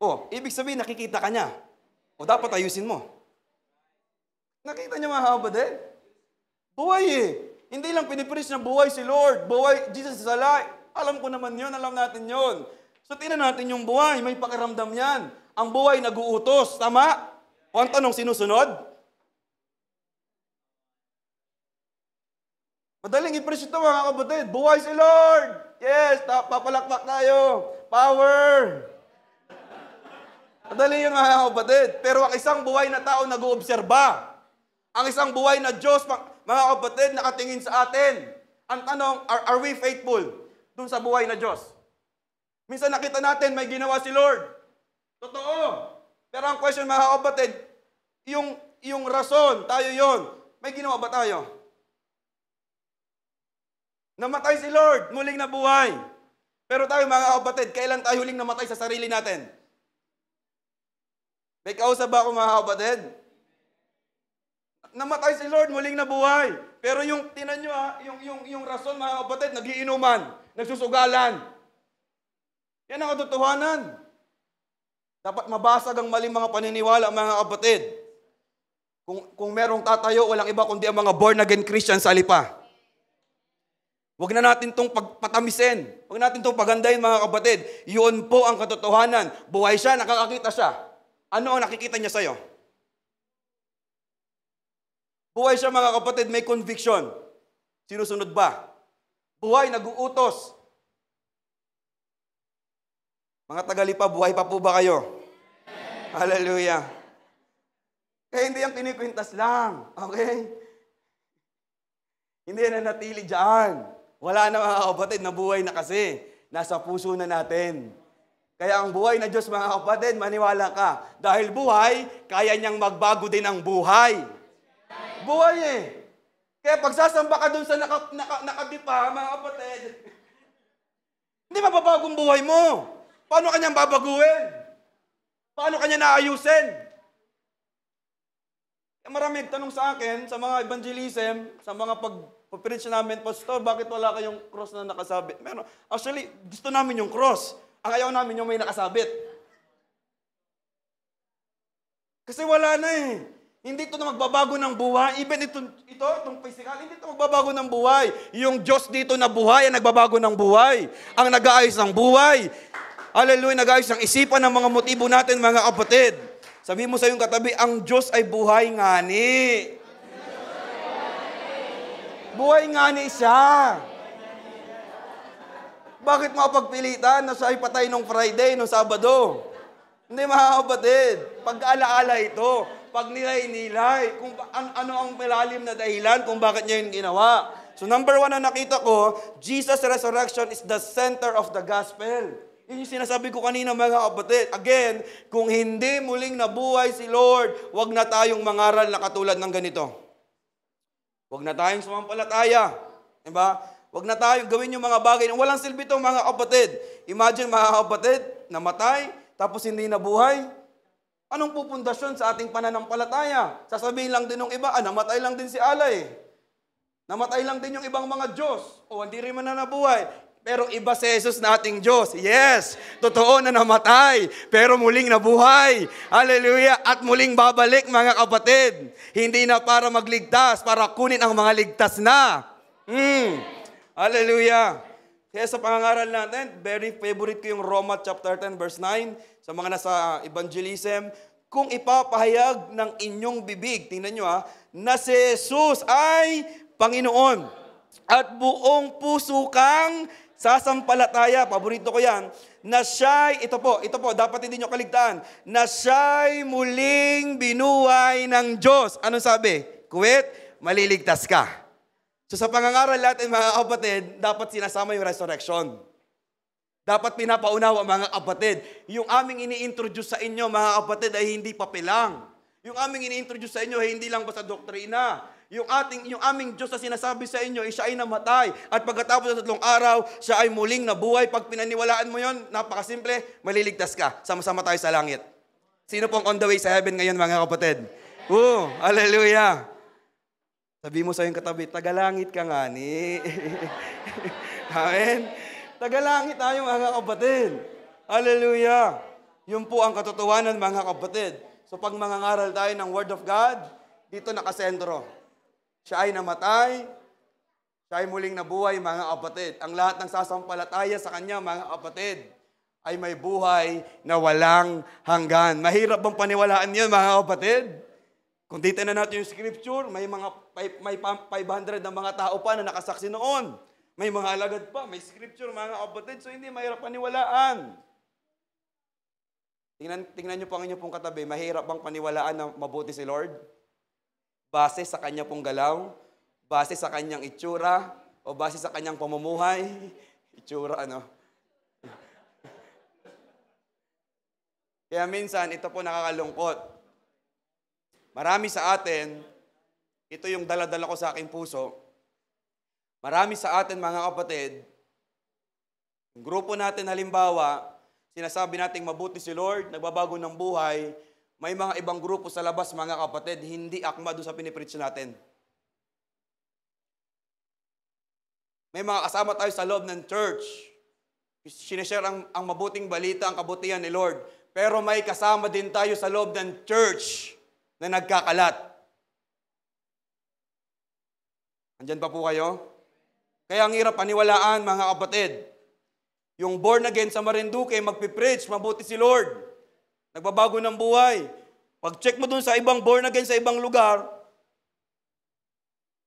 O, ibig sabihin, nakikita ka niya. O, dapat ayusin mo. Nakita niyo mga kapatid? Buhay eh. Hindi lang pinipreach na buhay si Lord. Buhay, Jesus is alive. Alam ko naman yun, alam natin yun. So, tingnan natin yung buhay. May pakiramdam yan. Ang buhay nag-uutos. Tama? O, ang tanong, sinusunod? Madaling i-preach ito mga kapatid. Buhay si Lord! Yes, papalakpak tayo. Power! Madali yun mga kapatid. Pero ang isang buhay na tao nag-uobserba. Ang isang buhay na Diyos, mga kapatid, nakatingin sa atin. Ang tanong, are we faithful dun sa buhay na Diyos? Minsan nakita natin, may ginawa si Lord. Totoo. Pero ang question mga kapatid, yung rason, tayo yon. May ginawa ba tayo? Namatay si Lord, muling nabuhay. Pero tayo mga kapatid, kailan tayo huling namatay sa sarili natin? May kausap ba ako mga kapatid? Namatay si Lord, muling nabuhay. Pero yung, tinan nyo yung rason mga kapatid, nagiinuman, nagsusugalan. Yan ang katotohanan. Dapat mabasag ang maling mga paniniwala mga kapatid. Kung merong tatayo, walang iba kundi ang mga born again Christians sa lipa. Huwag na natin itong patamisin. Huwag natin itong pagandahin mga kapatid. Yun po ang katotohanan. Buhay siya, nakakakita siya. Ano ang nakikita niya sa'yo? Buhay siya mga kapatid, may conviction. Sinusunod ba? Buhay, nag-uutos. Mga tagalipa, buhay pa po ba kayo? Hallelujah. Kaya hindi yan kinikwintas lang. Okay? Hindi yan natili dyan. Wala na mga kapatid, nabuhay na kasi. Nasa puso na natin. Kaya ang buhay na Diyos mga kapatid, maniwala ka. Dahil buhay, kaya niyang magbago din ang buhay. Buhay eh. Kaya pagsasamba ka dun sa nakadipa, mga kapatid, hindi mapapagong buhay mo. Paano kanyang babaguhin? Paano kanya naayusin? Marami nagtanong sa akin, sa mga evangelism, sa mga pag-preach namin, Pastor, bakit wala kayong cross na nakasabit? Meron. Actually, gusto namin yung cross. Ang ayaw namin yung may nakasabit. Kasi wala na eh. Hindi ito na magbabago ng buhay. Even itong physical, hindi ito magbabago ng buhay. Yung Diyos dito na buhay, ang nagbabago ng buhay. Ang nag-aayos ng buhay. Hallelujah, nag-aayos ng isipan ng mga motibo natin, mga kapatid. Sabi mo sa iyong katabi, ang Diyos ay buhay ngani. Buhay ngani siya. Bakit mo pagpilitan na siya ay patay nung Friday, nung Sabado? Hindi mga kapatid. Pag-alaala ito. Pag nilay-nilay. Kung ano ang malalim na dahilan kung bakit niya yun ginawa. So number 1 na nakita ko, Jesus' resurrection is the center of the gospel. Yun yung sinasabi ko kanina mga kapatid. Again, kung hindi muling nabuhay si Lord, wag na tayong mangaral na katulad ng ganito. Wag na tayong sumampalataya. Diba? Wag na tayong gawin yung mga bagay. Walang silbi ito mga kapatid. Imagine mga kapatid, namatay, tapos hindi nabuhay. Anong pupundasyon sa ating pananampalataya? Sasabihin lang din ng iba, namatay lang din si Alay. Namatay lang din yung ibang mga Diyos. O hindi rin man na nabuhay. Pero iba si Jesus na ating Diyos. Yes, totoo na namatay, pero muling nabuhay. Hallelujah. At muling babalik mga kapatid. Hindi na para magligtas, para kunin ang mga ligtas na. Hallelujah. Kaya sa pangangaral natin, very favorite ko yung Roma chapter 10 verse 9. Sa mga nasa evangelism, kung ipapahayag ng inyong bibig, tingnan nyo na si Jesus ay Panginoon. At buong puso kang sasampalataya, paborito ko yan, na siya'y, ito po, dapat hindi nyo kaligtaan, na siya'y muling binuhay ng Diyos. Anong sabi? Kuwit, maliligtas ka. So sa pangangaral natin mga kapatid, dapat sinasama yung resurrection. Dapat pinapaunawa mga kapatid. Yung aming ini-introduce sa inyo mga kapatid ay hindi papilang. Yung aming ini-introduce sa inyo ay hindi lang basta doktrina. Yung aming Diyos na sinasabi sa inyo, siya ay namatay. At pagkatapos ng 3 araw, siya ay muling nabuhay. Pag pinaniwalaan mo yon, napakasimple, maliligtas ka. Sama-sama tayo sa langit. Sino pong on the way sa heaven ngayon, mga kapatid? Hallelujah. Sabi mo sa iyong katabi, tagalangit ka nga ni. Amen? Tagalangit tayo, mga kapatid. Hallelujah. Yun po ang katotohanan, mga kapatid. So pag mangangaral tayo ng Word of God, dito nakasentro. Siya ay namatay, siya ay muling nabuhay, mga kapatid. Ang lahat ng sasampalataya sa Kanya, mga kapatid, ay may buhay na walang hanggan. Mahirap bang paniwalaan yun, mga kapatid? Kung titignan natin yung scripture, may 500 na mga tao pa na nakasaksi noon. May mga alagad pa, may scripture, mga kapatid, so hindi mahirap paniwalaan. Tingnan niyo po ang inyo pong katabi, mahirap bang paniwalaan na mabuti si Lord? Base sa Kanya pong galaw, base sa Kanyang itsura, o base sa Kanyang pamumuhay? Itsura, ano? Kaya minsan, ito po nakakalungkot. Marami sa atin, ito yung dala-dala ko sa aking puso, marami sa atin, mga kapatid, yung grupo natin halimbawa, sinasabi nating mabuti si Lord, nagbabago ng buhay, may mga ibang grupo sa labas, mga kapatid, hindi akma doon sa pinipreach natin. May mga kasama tayo sa loob ng church, sinishare ang mabuting balita, ang kabutihan ni Lord, pero may kasama din tayo sa loob ng church na nagkakalat. Andyan pa po kayo? Kaya ang hirap paniwalaan, mga kapatid. Yung born again sa Marinduque, magpipreach, mabuti si Lord. Nagbabago ng buhay. Pag-check mo dun sa ibang born again sa ibang lugar,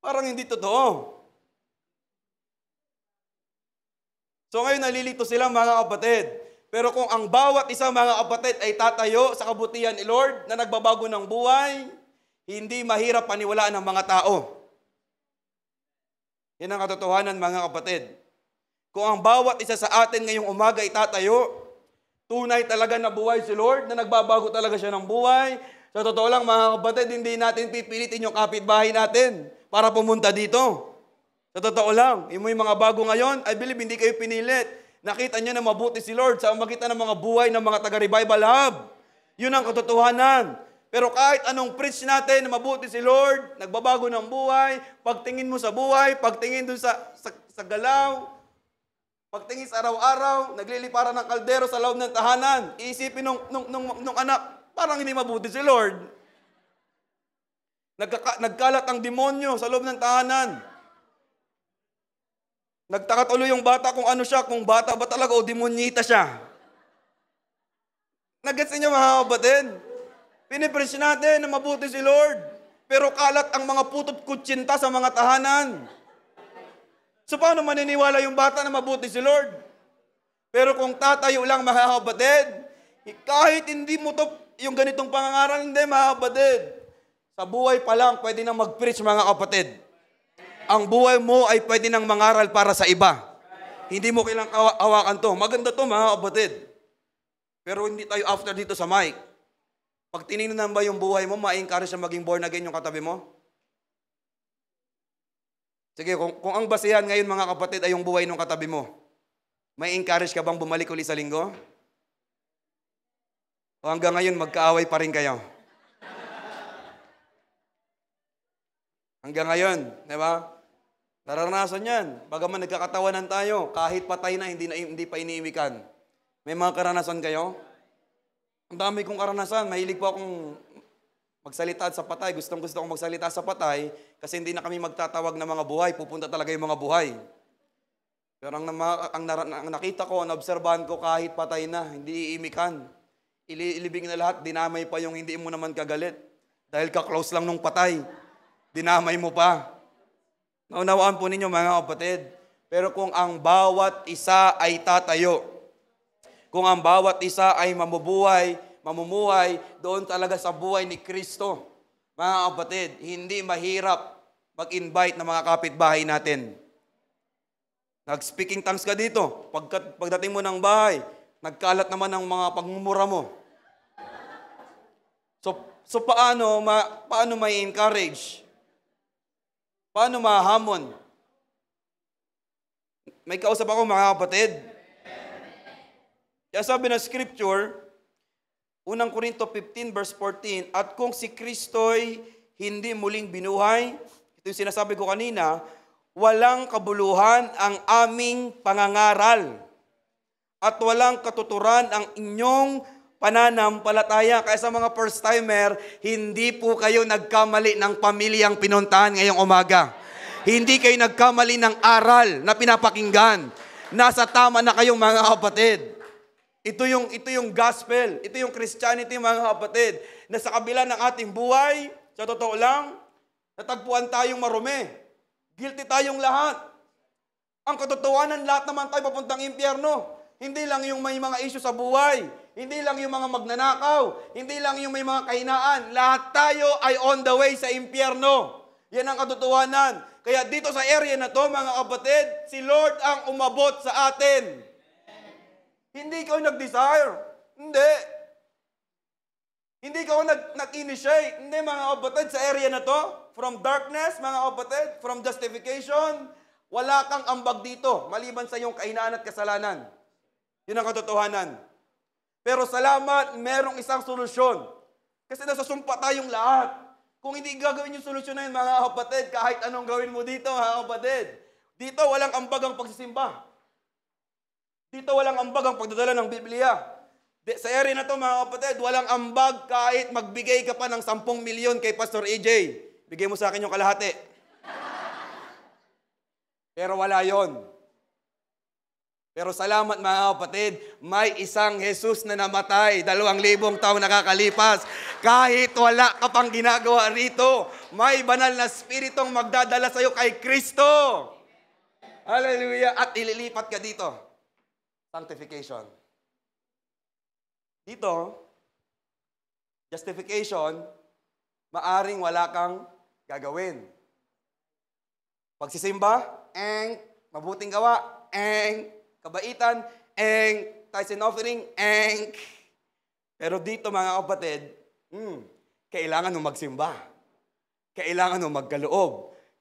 parang hindi totoo. So ngayon nalilito sila, mga kapatid. Pero kung ang bawat isa, mga kapatid, ay tatayo sa kabutihan ni Lord na nagbabago ng buhay, hindi mahirap paniwalaan ng mga tao. Yan ang katotohanan, mga kapatid. Kung ang bawat isa sa atin ngayong umaga ay tatayo, tunay talaga na buhay si Lord, na nagbabago talaga siya ng buhay. Sa totoo lang, mga kapatid, hindi natin pipilitin yung kapitbahay natin para pumunta dito. Sa totoo lang, yung mga bago ngayon, I believe hindi kayo pinilit. Nakita niyo na mabuti si Lord sa magitan ng mga buhay ng mga taga-Revival Hub. Yun ang katotohanan. Pero kahit anong preach natin na mabuti si Lord, nagbabago ng buhay, pagtingin mo sa buhay, pagtingin dun sa galaw, pagtingin sa araw-araw, nagliliparan ng kaldero sa loob ng tahanan, iisipin nung anak, parang hindi mabuti si Lord. Nagkalat ang demonyo sa loob ng tahanan. Nagtaka tuloy yung bata kung ano siya, kung bata ba talaga o demonyita siya. Nagets niyo, mga kapatid? Pinipreach natin na mabuti si Lord, pero kalat ang mga putot kutsinta sa mga tahanan. So paano maniniwala yung bata na mabuti si Lord? Pero kung tatayo lang, mga kapatid, kahit hindi mo to yung ganitong pangangaral, hindi, mga kapatid. Sa buhay pa lang, pwede nang mag-preach, mga kapatid. Ang buhay mo ay pwede nang mangaral para sa iba. Hindi mo kailangang awakan to. Maganda to, mga kapatid. Pero hindi tayo after dito sa mic. Pag tinignan ba yung buhay mo, ma-encourage na maging born again yung katabi mo? Sige, kung ang basihan ngayon, mga kapatid, ay yung buhay ng katabi mo, may encourage ka bang bumalik uli sa linggo? O hanggang ngayon, magkaaway pa rin kayo? Hanggang ngayon, di ba? Naranasan yan. Bagaman nagkakatawanan tayo, kahit patay na, hindi pa iniimikan. May mga karanasan kayo? Ang dami kong karanasan. Mahilig po akong magsalita sa patay. Gustong-gusto akong magsalita sa patay kasi hindi na kami magtatawag ng mga buhay. Pupunta talaga yung mga buhay. Pero ang nakita ko, naobserbahan ko, kahit patay na, hindi iimikan. Ilibing na lahat, dinamay pa yung hindi mo naman kagalit. Dahil ka-close lang nung patay. Dinamay mo pa. Naunawaan po ninyo, mga kapatid. Pero kung ang bawat isa ay tatayo, kung ang bawat isa ay mamumuhay doon talaga sa buhay ni Kristo, mga kapatid, hindi mahirap mag-invite ng mga kapitbahay natin. Nag-speaking tongues ka dito. Pagdating mo ng bahay, nagkalat naman ang mga pagmumura mo. So paano may encourage? Paano mahamon? May kausap ako, mga kapatid. Kaya sabi ng scripture, Unang Korinto 15 verse 14, at kung si Kristo'y hindi muling binuhay, ito yung sinasabi ko kanina, walang kabuluhan ang aming pangangaral at walang katuturan ang inyong pananampalataya. Kaya sa mga first-timer, hindi po kayo nagkamali ng pamilyang pinuntahan ngayong umaga. Hindi kayo nagkamali ng aral na pinapakinggan. Nasa tama na kayong mga kapatid. Ito yung gospel, ito yung Christianity mga kapatid, na sa kabila ng ating buhay, sa totoo lang, natagpuan tayong marumi. Guilty tayong lahat. Ang katotohanan, lahat naman tayo papuntang impyerno. Hindi lang yung may mga issue sa buhay, hindi lang yung mga magnanakaw, hindi lang yung may mga kahinaan. Lahat tayo ay on the way sa impyerno. Yan ang katotohanan. Kaya dito sa area na to, mga kapatid, si Lord ang umabot sa atin. Hindi ikaw nag-desire. Hindi. Hindi ikaw nag-initiate. Hindi, mga kapatid, sa area na to, from darkness, mga kapatid, from justification, wala kang ambag dito, maliban sa iyong kahinaan at kasalanan. Yun ang katotohanan. Pero salamat, merong isang solusyon. Kasi nasasumpa tayong lahat. Kung hindi gagawin yung solusyon na yun, mga kapatid, kahit anong gawin mo dito, mga kapatid, dito walang ambag ang pagsisimba. Dito walang ambag ang pagdadala ng Biblia. Sa area na to, mga kapatid, walang ambag kahit magbigay ka pa ng 10 milyon kay Pastor AJ. Bigay mo sa akin yung kalahati. Pero wala yon. Pero salamat mga kapatid, may isang Jesus na namatay, 2,000 taon nakakalipas. Kahit wala ka pang ginagawa rito, may banal na spiritong magdadala sa iyo kay Kristo. Hallelujah. At ililipat ka dito. Sanctification. Dito, justification, maaring wala kang gagawin. Pagsisimba, mabuting gawa, kabaitan, tithes and offering, Pero dito mga kapatid, kailangan mo magsimba. Kailangan mo magkaloob.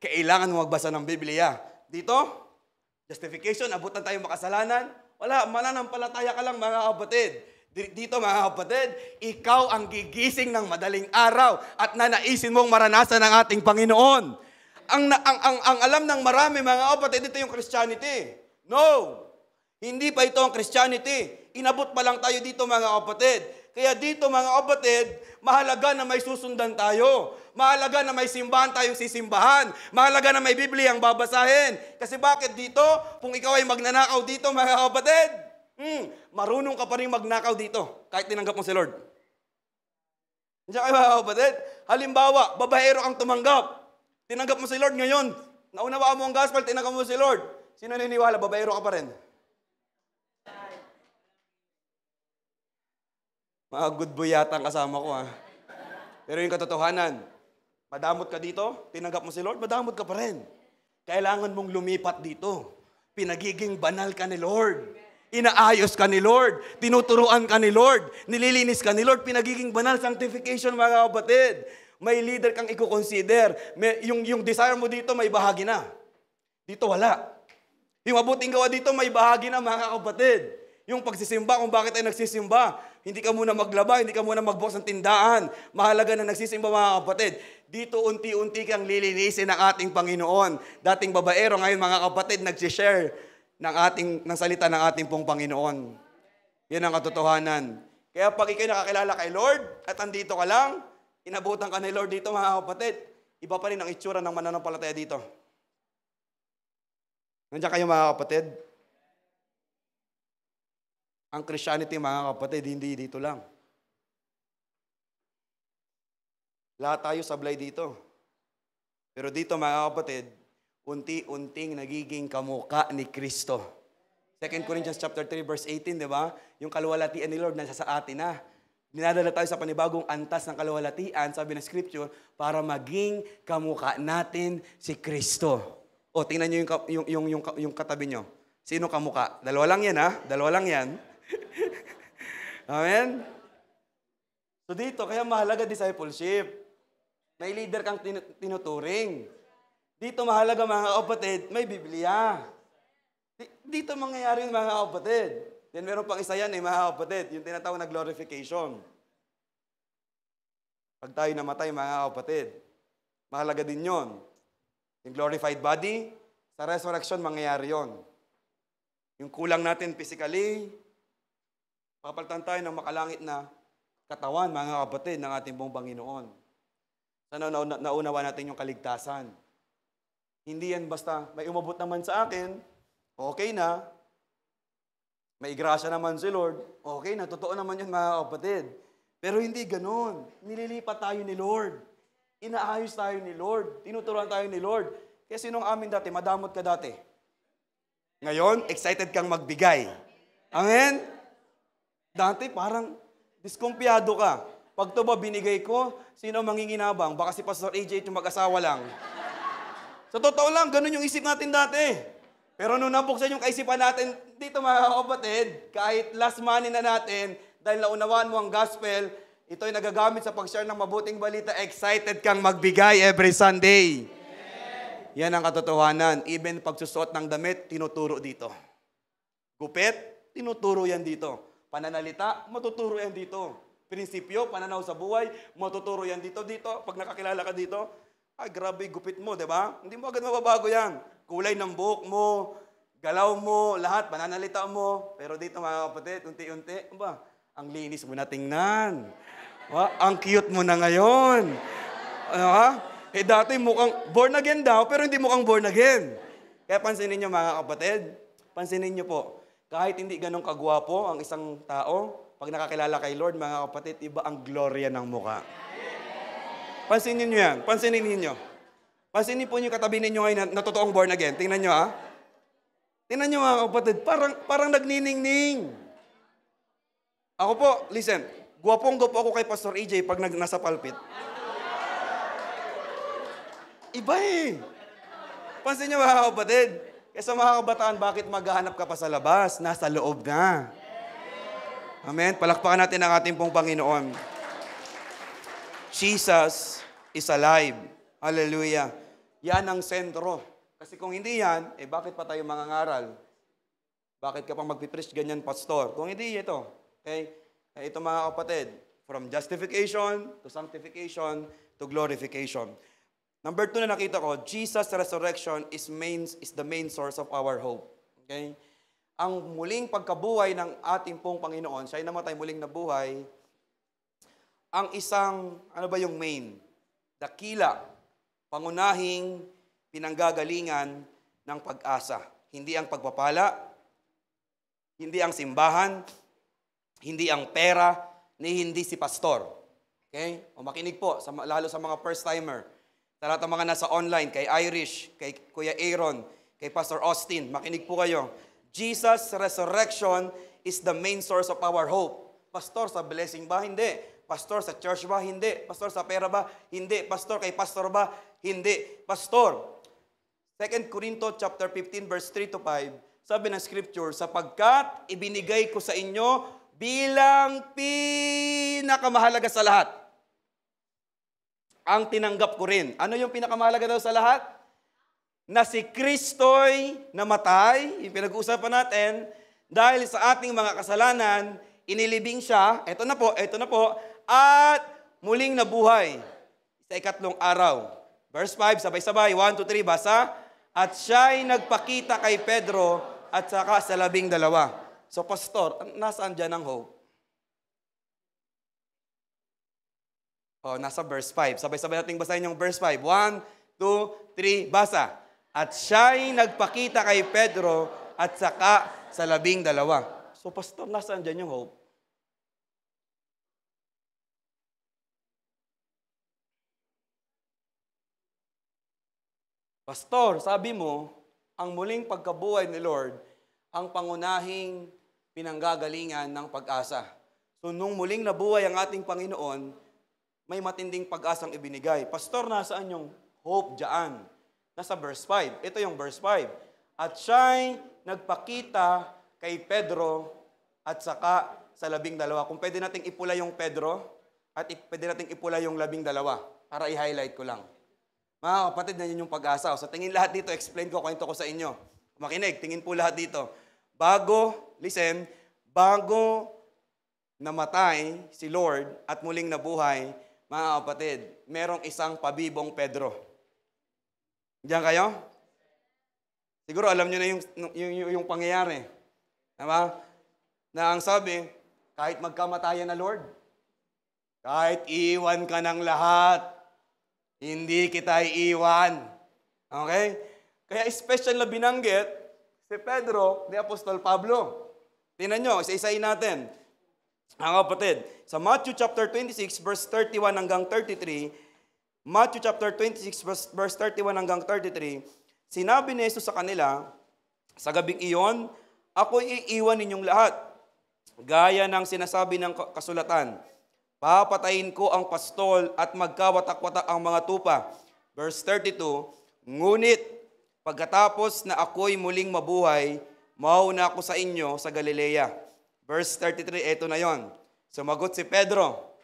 Kailangan mo magbasa ng Biblia. Dito, justification, abutan tayo makasalanan. Wala, mananampalataya ka lang mga kapatid. Dito mga kapatid, ikaw ang gigising ng madaling araw at nanaisin mong maranasan ng ating Panginoon. Ang alam ng marami mga kapatid, ito yung Christianity. No! Hindi pa ito ang Christianity. Inabot pa lang tayo dito mga kapatid. Kaya dito mga kapatid, mahalaga na may susundan tayo. Mahalaga na may simbahan tayong sisimbahan. Mahalaga na may Biblia ang babasahin. Kasi bakit dito? Kung ikaw ay magnanakaw dito mga kapatid, marunong ka pa rin magnakaw dito, kahit tinanggap mo si Lord. Diyan kayo mga kapatid. Halimbawa, babaero kang tumanggap. Tinanggap mo si Lord ngayon. Naunawaan mo ang gospel, tinanggap mo si Lord. Sino naniniwala, babaero ka pa rin? Mga good boy yata ang kasama ko ha. Pero yung katotohanan, madamot ka dito, tinanggap mo si Lord, madamot ka pa rin. Kailangan mong lumipat dito. Pinagiging banal ka ni Lord. Inaayos ka ni Lord. Tinuturuan ka ni Lord. Nililinis ka ni Lord. Pinagiging banal, sanctification mga kapatid. May leader kang i-consider. Yung desire mo dito, may bahagi na. Dito wala. Yung mabuting gawa dito, may bahagi na mga kapatid. Yung pagsisimba, kung bakit ay nagsisimba. Hindi ka muna maglaba, hindi ka muna magbukas ng tindahan. Mahalaga na nagsisimba mga kapatid. Dito unti-unti kang lilinisin ng ating Panginoon. Dating babaero, ngayon mga kapatid, nagsishare ng salita ng ating pong Panginoon. Yan ang katotohanan. Kaya pag ikay nakakilala kay Lord at andito ka lang, inabutan ka ni Lord dito mga kapatid, iba pa rin ang itsura ng mananampalataya dito. Nandiyan kayo mga kapatid? Ang Christianity mga kapatid, hindi dito lang. Lahat tayo sablay dito. Pero dito mga kapatid, unti-unting nagiging kamukha ni Kristo. 2 Corinthians chapter 3 verse 18, di ba? Yung kaluwalhatian ni Lord nasa sa atin na. Dinadala tayo sa panibagong antas ng kaluwalhatian, sabi ng Scripture, para maging kamukha natin si Kristo. O, tingnan nyo yung katabi nyo. Sino kamukha? Dalawa lang yan ha? Dalawa lang yan. Amen? So dito, kaya mahalaga discipleship. May leader kang tinuturing. Dito mahalaga mga kapatid, may Biblia. Dito mangyayari yung mga kapatid. Then meron pang isa yan mga kapatid, yung tinatawag na glorification. Pag tayo namatay, mga kapatid, mahalaga din yon. Yung glorified body, sa resurrection, mangyayari yon. Yung kulang natin physically, papalitan tayo ng makalangit na katawan, mga kapatid, ng ating pong Panginoon. Sana naunawa natin yung kaligtasan. Hindi yan basta, may umabot naman sa akin, okay na. May grasya naman si Lord, okay na, totoo naman yun, mga kapatid. Pero hindi ganun. Nililipat tayo ni Lord. Inaayos tayo ni Lord. Tinuturuan tayo ni Lord. Kaya sinong amin dati, madamot ka dati. Ngayon, excited kang magbigay. Amen? Dati parang diskumpiyado ka. Pag ito ba binigay ko, sino manginginabang? Baka si Pastor AJ yung mag-asawa lang. Sa totoo lang, ganun yung isip natin dati. Pero nung nabuksan yung kaisipan natin, dito mga kapatid, kahit last money na natin, dahil naunawaan mo ang gospel, ito ay nagagamit sa pag-share ng mabuting balita, excited kang magbigay every Sunday. Yan ang katotohanan. Even pagsusuot ng damit, tinuturo dito. Gupit, tinuturo yan dito. Pananalita, matuturo yan dito. Prinsipyo, pananaw sa buhay, matuturo yan dito. Pag nakakilala ka dito, ay grabe gupit mo, di ba? Hindi mo agad mababago yan. Kulay ng buhok mo, galaw mo, lahat, pananalita mo. Pero dito mga kapatid, unti-unti, ba? Ang linis mo na tingnan. Ang cute mo na ngayon. Dati mukhang born again daw, pero hindi mukhang born again. Kaya pansinin niyo mga kapatid, pansinin niyo po, kahit hindi ganun kagwapo ang isang tao, pag nakakilala kay Lord, mga kapatid, iba ang gloria ng mukha. Pansinin niyo yan, pansinin niyo. Pansinin po niyo katabi ninyo ngayon na totoong born again. Tingnan niyo Tingnan niyo mga kapatid, parang nagniningning. Ako po, listen, gwapong-gwapo ako kay Pastor AJ pag nasa pulpit. Iba Pansin niyo mga kapatid, kaysa mga kabataan, bakit maghahanap ka pa sa labas? Nasa loob na. Amen? Palakpakan natin ang ating pong Panginoon. Jesus is alive. Hallelujah. Yan ang sentro. Kasi kung hindi yan, bakit pa tayo mangangaral? Bakit ka pang magpipreach ganyan, pastor? Kung hindi ito, okay? Ito mga kapatid, from justification to sanctification to glorification. Number 2 na nakita ko, Jesus' resurrection is the main source of our hope. Okay? Ang muling pagkabuhay ng ating pong Panginoon, siya ay namatay muling nabuhay, ang isang, ano ba yung main? Dakila, pangunahing pinanggagalingan ng pag-asa. Hindi ang pagpapala, hindi ang simbahan, hindi ang pera, ni hindi si pastor. Okay? O makinig po, lalo sa mga first-timer. Sa lahat ng mga nasa online, kay Irish, kay Kuya Aaron, kay Pastor Austin, makinig po kayo. Jesus' resurrection is the main source of our hope. Pastor, sa blessing ba? Hindi. Pastor, sa church ba? Hindi. Pastor, sa pera ba? Hindi. Pastor, kay pastor ba? Hindi. Pastor, 2 Corinto chapter 15 verse 3 to 5, sabi ng scripture, sapagkat ibinigay ko sa inyo bilang pinakamahalaga sa lahat. Ang tinanggap ko rin. Ano yung pinakamahalaga daw sa lahat? Na si Kristo'y namatay, yung pinag-uusapan natin, dahil sa ating mga kasalanan, inilibing siya, eto na po, at muling nabuhay sa ikatlong araw. Verse 5, sabay-sabay, 1, 2, 3, basa. At siya'y nagpakita kay Pedro at saka sa 12. So, pastor, nasaan dyan ang hope? Nasa verse 5. Sabay-sabay nating basahin yung verse 5. 1, 2, 3, basa. At siya'y nagpakita kay Pedro at saka sa 12. So, pastor, nasaan dyan yung hope? Pastor, sabi mo, ang muling pagkabuhay ni Lord, ang pangunahing pinanggagalingan ng pag-asa. So, nung muling nabuhay ang ating Panginoon, may matinding pag-asang ibinigay. Pastor, nasaan yung hope dyan? Nasa verse 5. Ito yung verse 5. At siya'y nagpakita kay Pedro at saka sa 12. Kung pwede nating ipula yung Pedro at pwede nating ipula yung 12 para i-highlight ko lang. Mga kapatid, na yun yung pag-asa. Sa tingin lahat dito, explain ko, kwento ko sa inyo. Makinig, tingin po lahat dito. Bago namatay si Lord at muling nabuhay, Mga kapatid, merong isang pabibong Pedro. Diyan kayo? Siguro alam nyo na yung pangyayari. Diba? Na ang sabi, kahit magkamatayan na Lord, kahit iwan ka ng lahat, hindi kita iiwan. Okay? Kaya special na binanggit si Pedro ni Apostol Pablo. Tingnan nyo, isa-isayin natin. Mga kapatid, sa Matthew chapter 26, verse 31 hanggang 33, Matthew chapter 26, verse 31 hanggang 33, sinabi ni Jesus sa kanila, sa gabing iyon, ako'y iiwan ninyong lahat. Gaya ng sinasabi ng kasulatan, papatayin ko ang pastol at magkawatak-watak ang mga tupa. Verse 32, ngunit pagkatapos na ako'y muling mabuhay, mauna ako sa inyo sa Galilea. Verse 33, eto na yon. Sumagot si Pedro.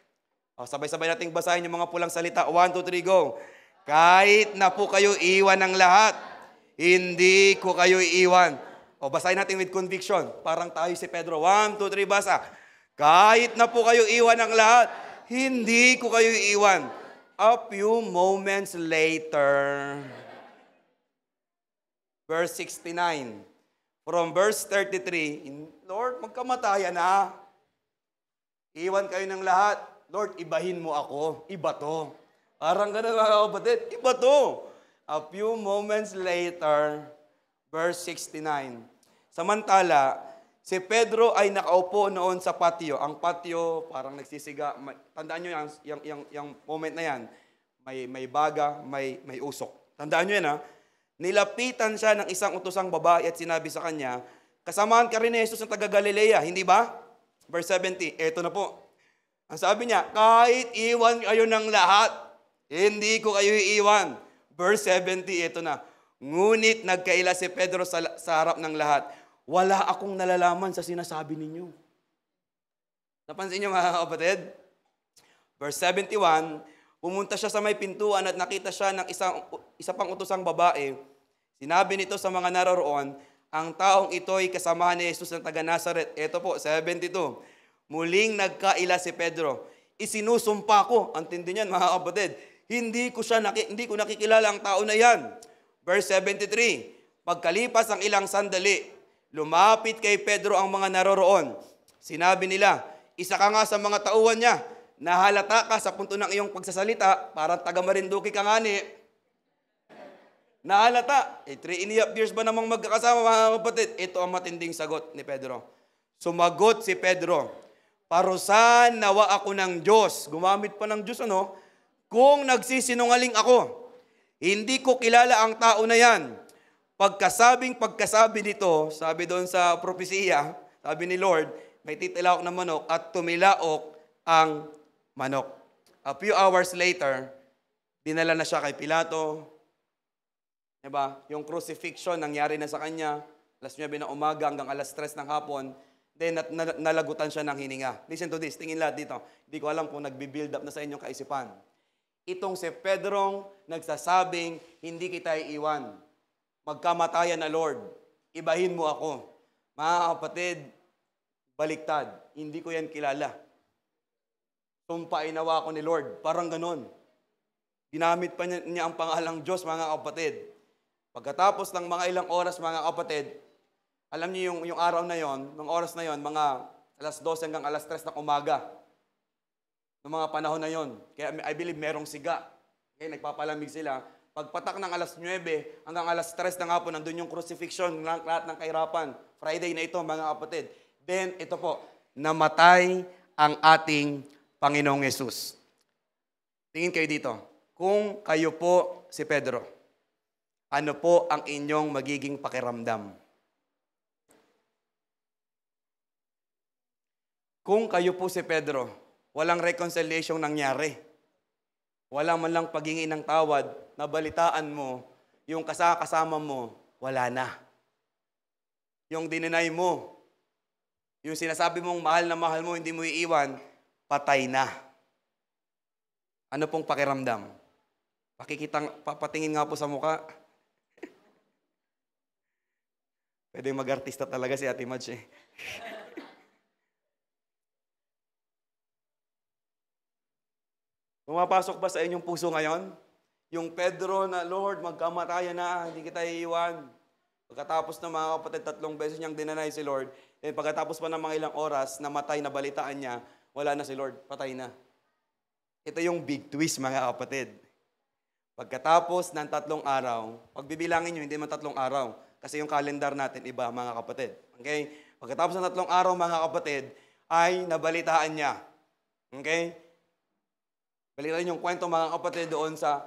Sabay-sabay nating basahin yung mga pulang salita. 1, 2, 3, go. Kahit na po kayo iwan ng lahat, hindi ko kayo iiwan. Basahin natin with conviction. Parang tayo si Pedro. 1, 2, 3, basa. Kahit na po kayo iwan ng lahat, hindi ko kayo iiwan. A few moments later. Verse 69. From verse 33, Lord, magkamatayan na. Iwan kayo ng lahat. Lord, ibahin mo ako. Iba to. Parang ganun mga kapatid. Iba to. A few moments later, verse 69. Samantala, si Pedro ay nakaupo noon sa patio. Ang patio, parang nagsisiga. Tandaan nyo yung moment na yan. May baga, may usok. Tandaan nyo yan ha. Nilapitan siya ng isang utosang babae at sinabi sa kanya, kasamahan ka rin ni Jesus ng taga Galilea, hindi ba? Verse 70, eto na po. Ang sabi niya, kahit iwan kayo ng lahat, hindi ko kayo iiwan. Verse 70, eto na. Ngunit nagkaila si Pedro sa harap ng lahat. Wala akong nalalaman sa sinasabi ninyo. Napansin niyo mga kapatid? Verse 71, pumunta siya sa may pintuan at nakita siya ng isa pang utosang babae. Sinabi nito sa mga naroroon, ang taong ito'y kasamahan ni Jesus ng taga Nazaret. Ito po, 72. Muling nagkaila si Pedro. Isinusumpa ko, ang tindi niyan mga kapatid, hindi ko nakikilala ang tao na yan. Verse 73. Pagkalipas ang ilang sandali, lumapit kay Pedro ang mga naroroon. Sinabi nila, isa ka nga sa mga tauhan niya. Nahalata ka sa punto ng iyong pagsasalita, parang taga Marinduque ka nga ni. Nahalata. 3.5 years ba namang magkakasama mga kapatid? Ito ang matinding sagot ni Pedro. Sumagot si Pedro, parusahan nawa ako ng Diyos. Gumamit pa ng Diyos kung nagsisinungaling ako. Hindi ko kilala ang tao na yan. Pagkasabi nito, sabi doon sa propesiya, sabi ni Lord, may titilaok na manok at tumilaok ang manok. A few hours later, dinala na siya kay Pilato. Diba? Yung crucifixion, nangyari na sa kanya. Alas 9 ng umaga hanggang alas 3 ng hapon. Then nalagutan siya ng hininga. Listen to this, tingin lahat dito. Hindi ko alam kung nagbi-build up na sa inyong kaisipan. Itong si Pedrong nagsasabing, hindi kita iiwan. Magkamatayan na Lord. Ibahin mo ako. Mga kapatid, baliktad. Hindi ko yan kilala. Tumpain nawa ako ni Lord. Parang ganun. Ginamit pa niya ang pangalang Diyos, mga kapatid. Pagkatapos ng mga ilang oras, mga kapatid, alam niyo yung araw na yon, ng oras na yon, mga alas 12 hanggang alas 3 ng umaga. Ng mga panahon na yon. Kaya I believe merong siga. Kaya nagpapalamig sila. Pagpatak ng alas 9 hanggang alas 3 ng hapon, nandun yung crucifixion, lahat ng kahirapan. Friday na ito, mga kapatid. Then, ito po, namatay ang ating Panginoong Yesus. Tingin kayo dito. Kung kayo po si Pedro, ano po ang inyong magiging pakiramdam? Kung kayo po si Pedro, walang reconciliation nangyari. Wala man lang paghingi ng tawad, nabalitaan mo, yung kasama mo, wala na. Yung dininay mo, yung sinasabi mong mahal na mahal mo, hindi mo iiwan, patay na. Ano pong pakiramdam? Papatingin nga po sa mukha. Pwede mag-artista talaga si Ate Madge eh. Pumapasok ba sa inyong puso ngayon? Yung Pedro na, Lord, magkamatayan na, hindi kita iiwan. Pagkatapos ng mga kapatid, 3 beses niyang dinanay si Lord. And pagkatapos pa ng mga ilang oras, namatay na balitaan niya, wala na si Lord, patay na. Ito yung big twist, mga kapatid. Pagkatapos ng 3 araw, pagbibilangin nyo, hindi man 3 araw, kasi yung calendar natin iba, mga kapatid. Okay? Pagkatapos ng 3 araw, mga kapatid, ay nabalitaan niya. Okay? Balitaan yung kwento, mga kapatid, doon sa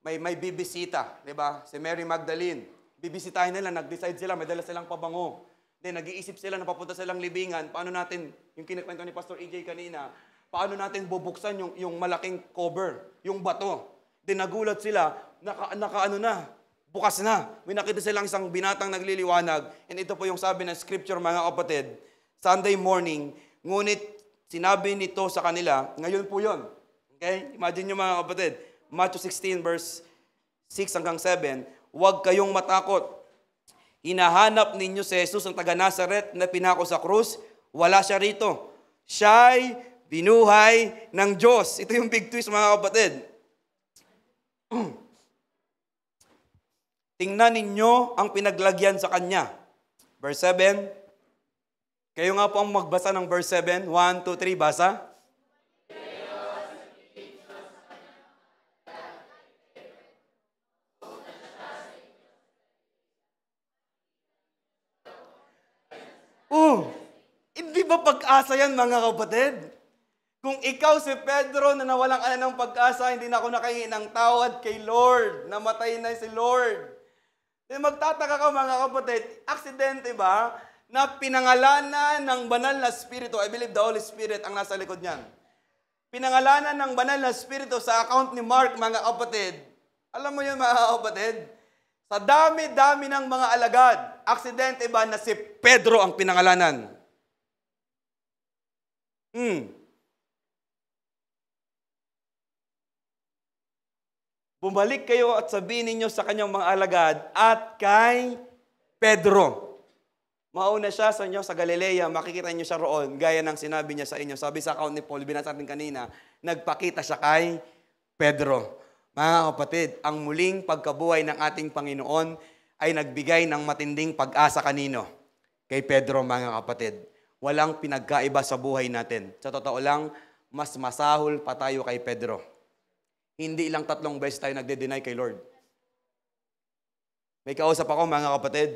may bibisita, di ba? Si Mary Magdalene. Bibisitahin nila, nag-decide sila, may dala silang pabango. Then nag-iisip sila na papunta silang libingan. Paano natin, yung kinikwento ni Pastor EJ kanina, paano natin bubuksan yung malaking cover, yung bato. Then nagulat sila, bukas na. May nakita silang isang binatang nagliliwanag. And ito po yung sabi ng scripture, mga kapatid, Sunday morning, ngunit sinabi nito sa kanila, ngayon po yun. Okay? Imagine nyo, mga kapatid, Matthew 16 verse 6 hanggang 7, huwag kayong matakot. Hinahanap ninyo si Jesus ang taga Nazaret na pinako sa krus. Wala siya rito. Siya'y binuhay ng Diyos. Ito yung big twist, mga kapatid. Tingnan ninyo ang pinaglagyan sa kanya. Verse 7. Kayo nga po ang magbasa ng verse 7. 1, 2, 3, basa. Hindi ba pag-asa yan, mga kapatid? Kung ikaw si Pedro na nawalang ng pag-asa, hindi na ako nakahingi ng tawad kay Lord. Namatay na si Lord. Then magtataka ka, mga kapatid, aksidente ba na pinangalanan ng banal na Espiritu, I believe the Holy Spirit ang nasa likod niyan. Pinangalanan ng banal na Espiritu sa account ni Mark, mga kapatid. Alam mo yun, mga kapatid? Sa dami-dami ng mga alagad, aksidente ba na si Pedro ang pinangalanan? Bumalik kayo at sabihin ninyo sa kanyang mga alagad at kay Pedro. Mauna siya sa inyo sa Galilea, makikita niyo siya roon, gaya ng sinabi niya sa inyo. Sabi sa account ni Paul, binasa natin kanina, nagpakita siya kay Pedro. Mga kapatid, ang muling pagkabuhay ng ating Panginoon ay nagbigay ng matinding pag-asa kanino? Kay Pedro, mga kapatid. Walang pinagkaiba sa buhay natin. Sa totoo lang, mas masahol pa tayo kay Pedro. Hindi lang 3 beses tayo nagde-deny kay Lord. May kausap ako, mga kapatid.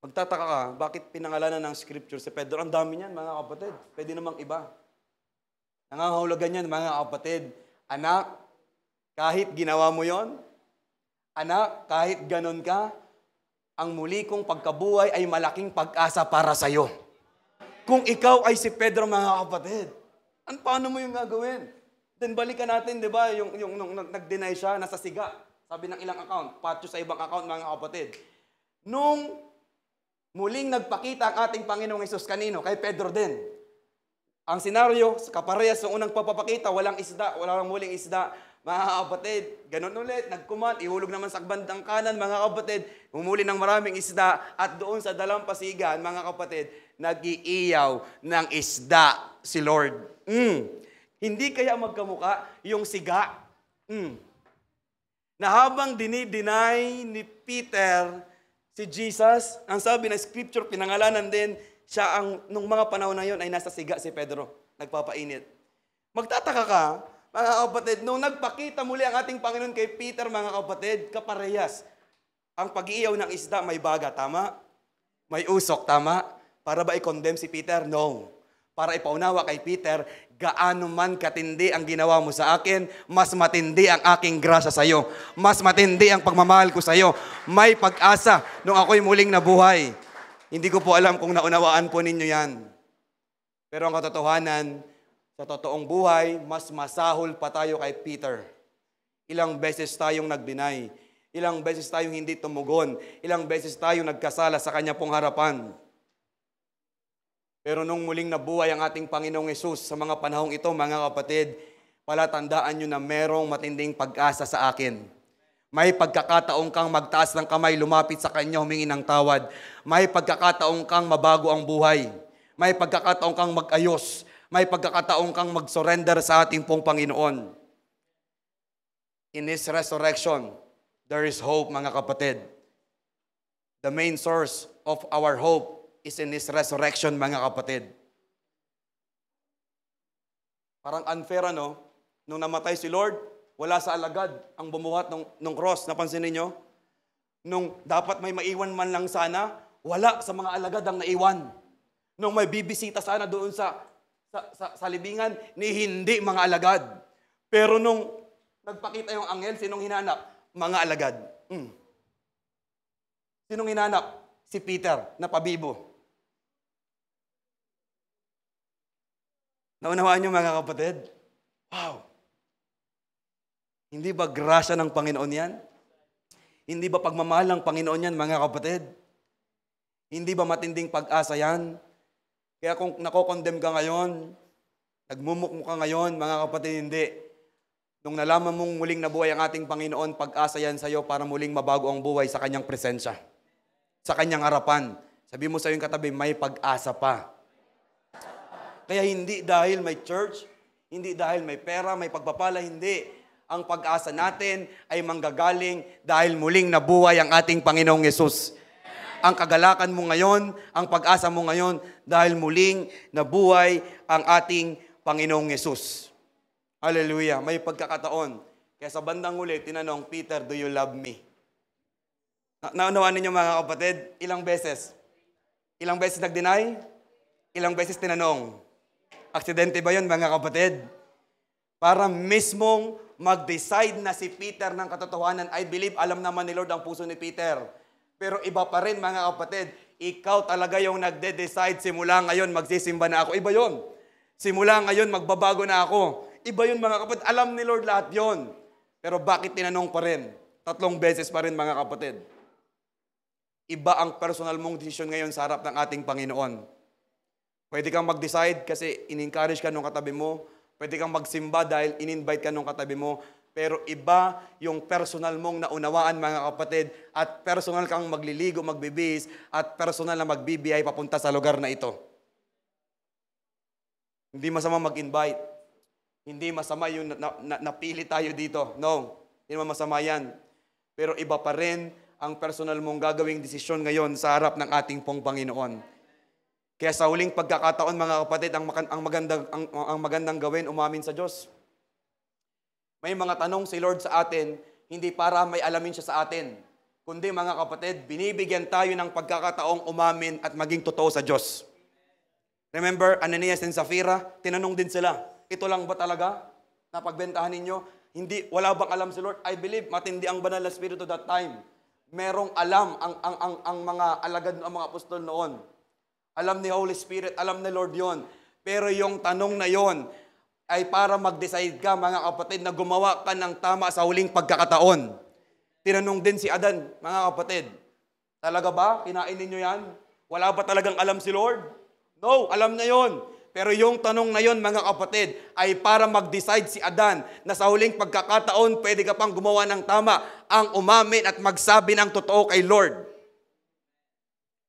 Magtataka ka, bakit pinangalanan ng scripture si Pedro? Ang dami niyan, mga kapatid. Pwede namang iba. Nangangahulugan yan, mga kapatid. Anak, kahit ginawa mo yon, anak, kahit ganon ka, ang muli kong pagkabuhay ay malaking pag-asa para sa iyo. Kung ikaw ay si Pedro, mga kapatid, paano mo yung gagawin? Then balikan natin, di ba, yung nag-deny siya, nasa siga. Sabi ng ilang account, patyo sa ibang account, mga kapatid. Nung muling nagpakita ang ating Panginoong Hesus kanino? Kay Pedro din. Ang senaryo, kaparehas ng unang papapakita, walang isda, walang muling isda. Mga kapatid, ganun ulit, nagkuman, ihulog naman sa bandang kanan, mga kapatid, humuli ng maraming isda, at doon sa dalampasigan, mga kapatid, nag-iiyaw ng isda si Lord. Hindi kaya magkamuka yung siga? Na habang dinideny ni Peter si Jesus, ang sabi ng scripture, pinangalanan din, siya nung mga panahon na yon ay nasa siga si Pedro, nagpapainit. Magtataka ka, mga kapatid, nung nagpakita muli ang ating Panginoon kay Peter, mga kapatid, kaparehas. Ang pag-iiyaw ng isda, may baga, tama? May usok, tama? Para ba i-condemn si Peter? No. Para ipaunawa kay Peter, gaano man katindi ang ginawa mo sa akin, mas matindi ang aking grasya sa iyo. Mas matindi ang pagmamahal ko sa iyo. May pag-asa nung ako'y muling nabuhay. Hindi ko po alam kung naunawaan po ninyo yan. Pero ang katotohanan, sa totoong buhay, mas masahol pa tayo kay Peter. Ilang beses tayong nag-deny. Ilang beses tayong hindi tumugon. Ilang beses tayong nagkasala sa kanya pong harapan. Pero nung muling nabuhay ang ating Panginoong Hesus sa mga panahong ito, mga kapatid, palatandaan nyo na merong matinding pag-asa sa akin. May pagkakataong kang magtaas ng kamay, lumapit sa kanya, humingi ng tawad. May pagkakataong kang mabago ang buhay. May pagkakataong kang mag-ayos. May pagkakataon kang mag-surrender sa ating pong Panginoon. In His resurrection, there is hope, mga kapatid. The main source of our hope is in His resurrection, mga kapatid. Parang unfair, ano? Nung namatay si Lord, wala sa alagad ang bumuhat ng cross. Napansin niyo? Nung dapat may maiwan man lang sana, wala sa mga alagad ang naiwan. Nung may bibisita sana doon sa libingan, ni hindi mga alagad. Pero nung nagpakita yung anghel, sinong hinanap? Mga alagad. Sinong hinanap? Si Peter, na pabibo. Naunawaan niyo, mga kapatid? Wow! Hindi ba grasya ng Panginoon yan? Hindi ba pagmamahal ng Panginoon yan, mga kapatid? Hindi ba matinding pag-asa yan? Kaya kung nakokondem ka ngayon, nagmumukmo ka ngayon, mga kapatid, hindi. Nung nalaman mong muling nabuhay ang ating Panginoon, pag-asa yan sa'yo para muling mabago ang buhay sa Kanyang presensya. Sa Kanyang harapan. Sabi mo sa iyong katabi, may pag-asa pa. Kaya hindi dahil may church, hindi dahil may pera, may pagpapala, hindi. Ang pag-asa natin ay manggagaling dahil muling nabuhay ang ating Panginoong Yesus. Ang kagalakan mo ngayon, ang pag-asa mo ngayon, dahil muling nabuhay ang ating Panginoong Yesus. Hallelujah. May pagkakataon. Kaya sa bandang huli, tinanong, Peter, do you love me? Naunawaan ninyo, mga kapatid, ilang beses? Ilang beses nag-deny? Ilang beses tinanong? Aksidente ba yun, mga kapatid? Para mismong mag-decide na si Peter ng katotohanan. I believe, alam naman ni Lord ang puso ni Peter. Pero iba pa rin, mga kapatid, ikaw talaga yung nagde-decide, simula ngayon, magsisimba na ako. Iba yun. Simula ngayon, magbabago na ako. Iba yun, mga kapatid. Alam ni Lord lahat yun. Pero bakit tinanong pa rin? 3 beses pa rin, mga kapatid. Iba ang personal mong desisyon ngayon sa harap ng ating Panginoon. Pwede kang mag-decide kasi in-encourage ka nung katabi mo. Pwede kang magsimba dahil in-invite ka nung katabi mo. Pero iba yung personal mong naunawaan, mga kapatid, at personal kang magliligo, magbibihis, at personal na magbibiyay papunta sa lugar na ito. Hindi masama mag-invite. Hindi masama yung napili tayo dito. No, hindi naman masama yan. Pero iba pa rin ang personal mong gagawing desisyon ngayon sa harap ng ating pong Panginoon. Kaya sa huling pagkakataon, mga kapatid, ang magandang gawin, umamin sa Diyos. May mga tanong si Lord sa atin, hindi para may alamin siya sa atin. Kundi, mga kapatid, binibigyan tayo ng pagkakataong umamin at maging totoo sa Diyos. Remember, Ananias and Sapphira, tinanong din sila, ito lang ba talaga na pagbentahan ninyo? Hindi, wala bang alam si Lord? I believe, matindi ang banal na Espiritu that time. Merong alam ang mga alagad, ang mga apostol noon. Alam ni Holy Spirit, alam ni Lord yon. Pero yung tanong na yon ay para mag-decide ka, mga kapatid, na gumawa ka ng tama sa huling pagkakataon. Tinanong din si Adan, mga kapatid, talaga ba? Kinain ninyo yan? Wala ba talagang alam si Lord? No, alam na yon. Pero yung tanong na yon, mga kapatid, ay para mag-decide si Adan na sa huling pagkakataon, pwede ka pang gumawa ng tama, ang umamin at magsabi ng totoo kay Lord.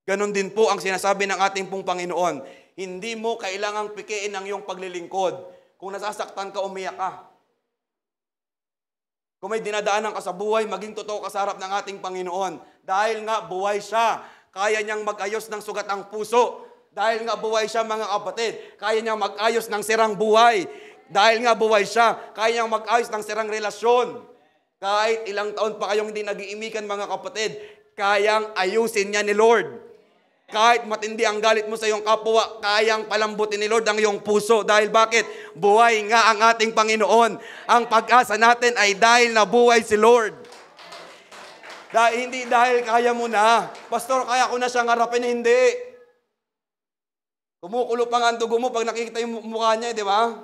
Ganon din po ang sinasabi ng ating pong Panginoon. Hindi mo kailangang pikiin ang iyong paglilingkod. Kung nasasaktan ka, umiyak ka. Kung may dinadaanan ka sa buhay, maging totoo ka sa harap ng ating Panginoon. Dahil nga buhay siya, kaya niyang mag-ayos ng sugat ang puso. Dahil nga buhay siya, mga kapatid, kaya niyang mag-ayos ng sirang buhay. Dahil nga buhay siya, kaya niyang mag-ayos ng sirang relasyon. Kahit ilang taon pa kayong hindi nag-iimikan, mga kapatid, kayang ayusin niya ni Lord. Kahit matindi ang galit mo sa iyong kapwa, kayang palambutin ni Lord ang iyong puso. Dahil bakit? Buhay nga ang ating Panginoon. Ang pag-asa natin ay dahil nabuhay si Lord. Hindi dahil kaya mo na. Pastor, kaya ko na siyang harapin. Hindi. Kumukulo pa nga ang dugo mo pag nakikita yung mukha niya, di ba?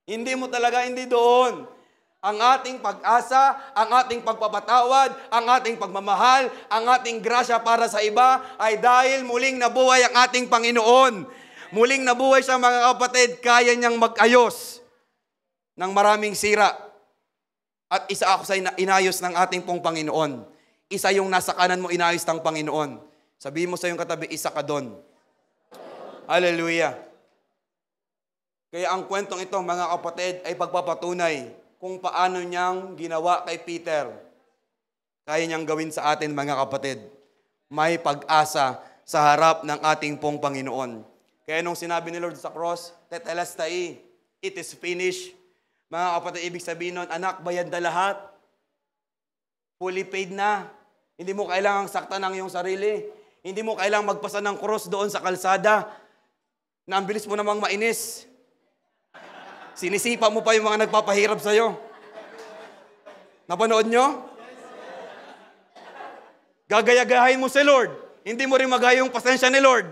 Hindi mo talaga, hindi doon. Ang ating pag-asa, ang ating pagpapatawad, ang ating pagmamahal, ang ating grasya para sa iba ay dahil muling nabuhay ang ating Panginoon. Muling nabuhay siya, mga kapatid, kaya niyang mag-ayos ng maraming sira. At isa ako sa inayos ng ating pong Panginoon. Isa yung nasa kanan mo, inayos ng Panginoon. Sabihin mo sa iyong katabi, isa ka doon. Hallelujah. Kaya ang kwentong ito, mga kapatid, ay pagpapatunay kung paano niyang ginawa kay Peter. Kaya niyang gawin sa atin, mga kapatid. May pag-asa sa harap ng ating pong Panginoon. Kaya nung sinabi ni Lord sa cross, tetelestai, it is finished. Mga kapatid, ibig sabihin nun, anak, bayad na lahat. Fully paid na. Hindi mo kailangang saktan ng iyong sarili. Hindi mo kailangang magpasa ng cross doon sa kalsada na ang bilis mo namang mainis. Sinisipa mo pa yung mga nagpapahirap sa'yo. Napanood nyo? Gagaya-gayahin mo si Lord. Hindi mo rin magaya yung pasensya ni Lord.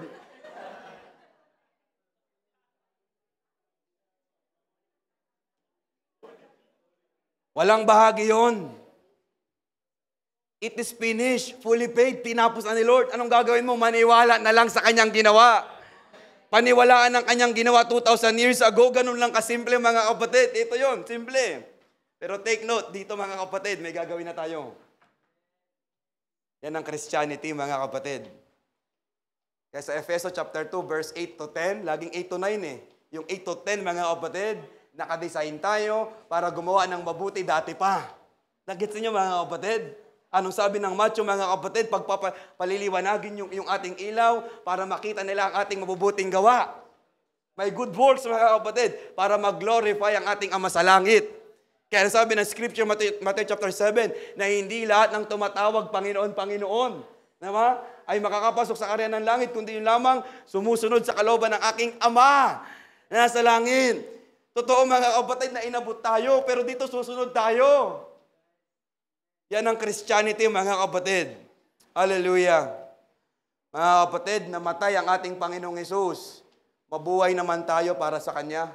Walang bahagi yon. It is finished, fully paid, tinapos na ni Lord. Anong gagawin mo? Maniwala na lang sa kanyang ginawa. Paniwalaan ng kanyang ginawa 2,000 years ago. Ganun lang kasimple, mga kapatid. Ito yon, simple. Pero take note, dito mga kapatid, may gagawin na tayo. Yan ang Christianity, mga kapatid. Kaya sa Efeso chapter 2, verse 8 to 10, laging 8 to 9 eh. Yung 8 to 10, mga kapatid, nakadesign tayo para gumawa ng mabuti dati pa. Nagets niyo, mga kapatid? Anong sabi ng Matthew, mga kapatid, pagpapaliliwanagin yung ating ilaw para makita nila ang ating mabubuting gawa. May good works, mga kapatid, para mag-glorify ang ating Ama sa langit. Kaya sabi ng Scripture, Matthew chapter 7, na hindi lahat ng tumatawag, Panginoon, Panginoon, diba? Ay makakapasok sa karya ng langit, kundi yung lamang sumusunod sa kalooban ng aking Ama na nasa langit. Totoo, mga kapatid, na inabot tayo, pero dito susunod tayo. Yan ang Christianity, mga kapatid. Hallelujah. Mga kapatid, namatay ang ating Panginoong Hesus. Mabuhay naman tayo para sa Kanya.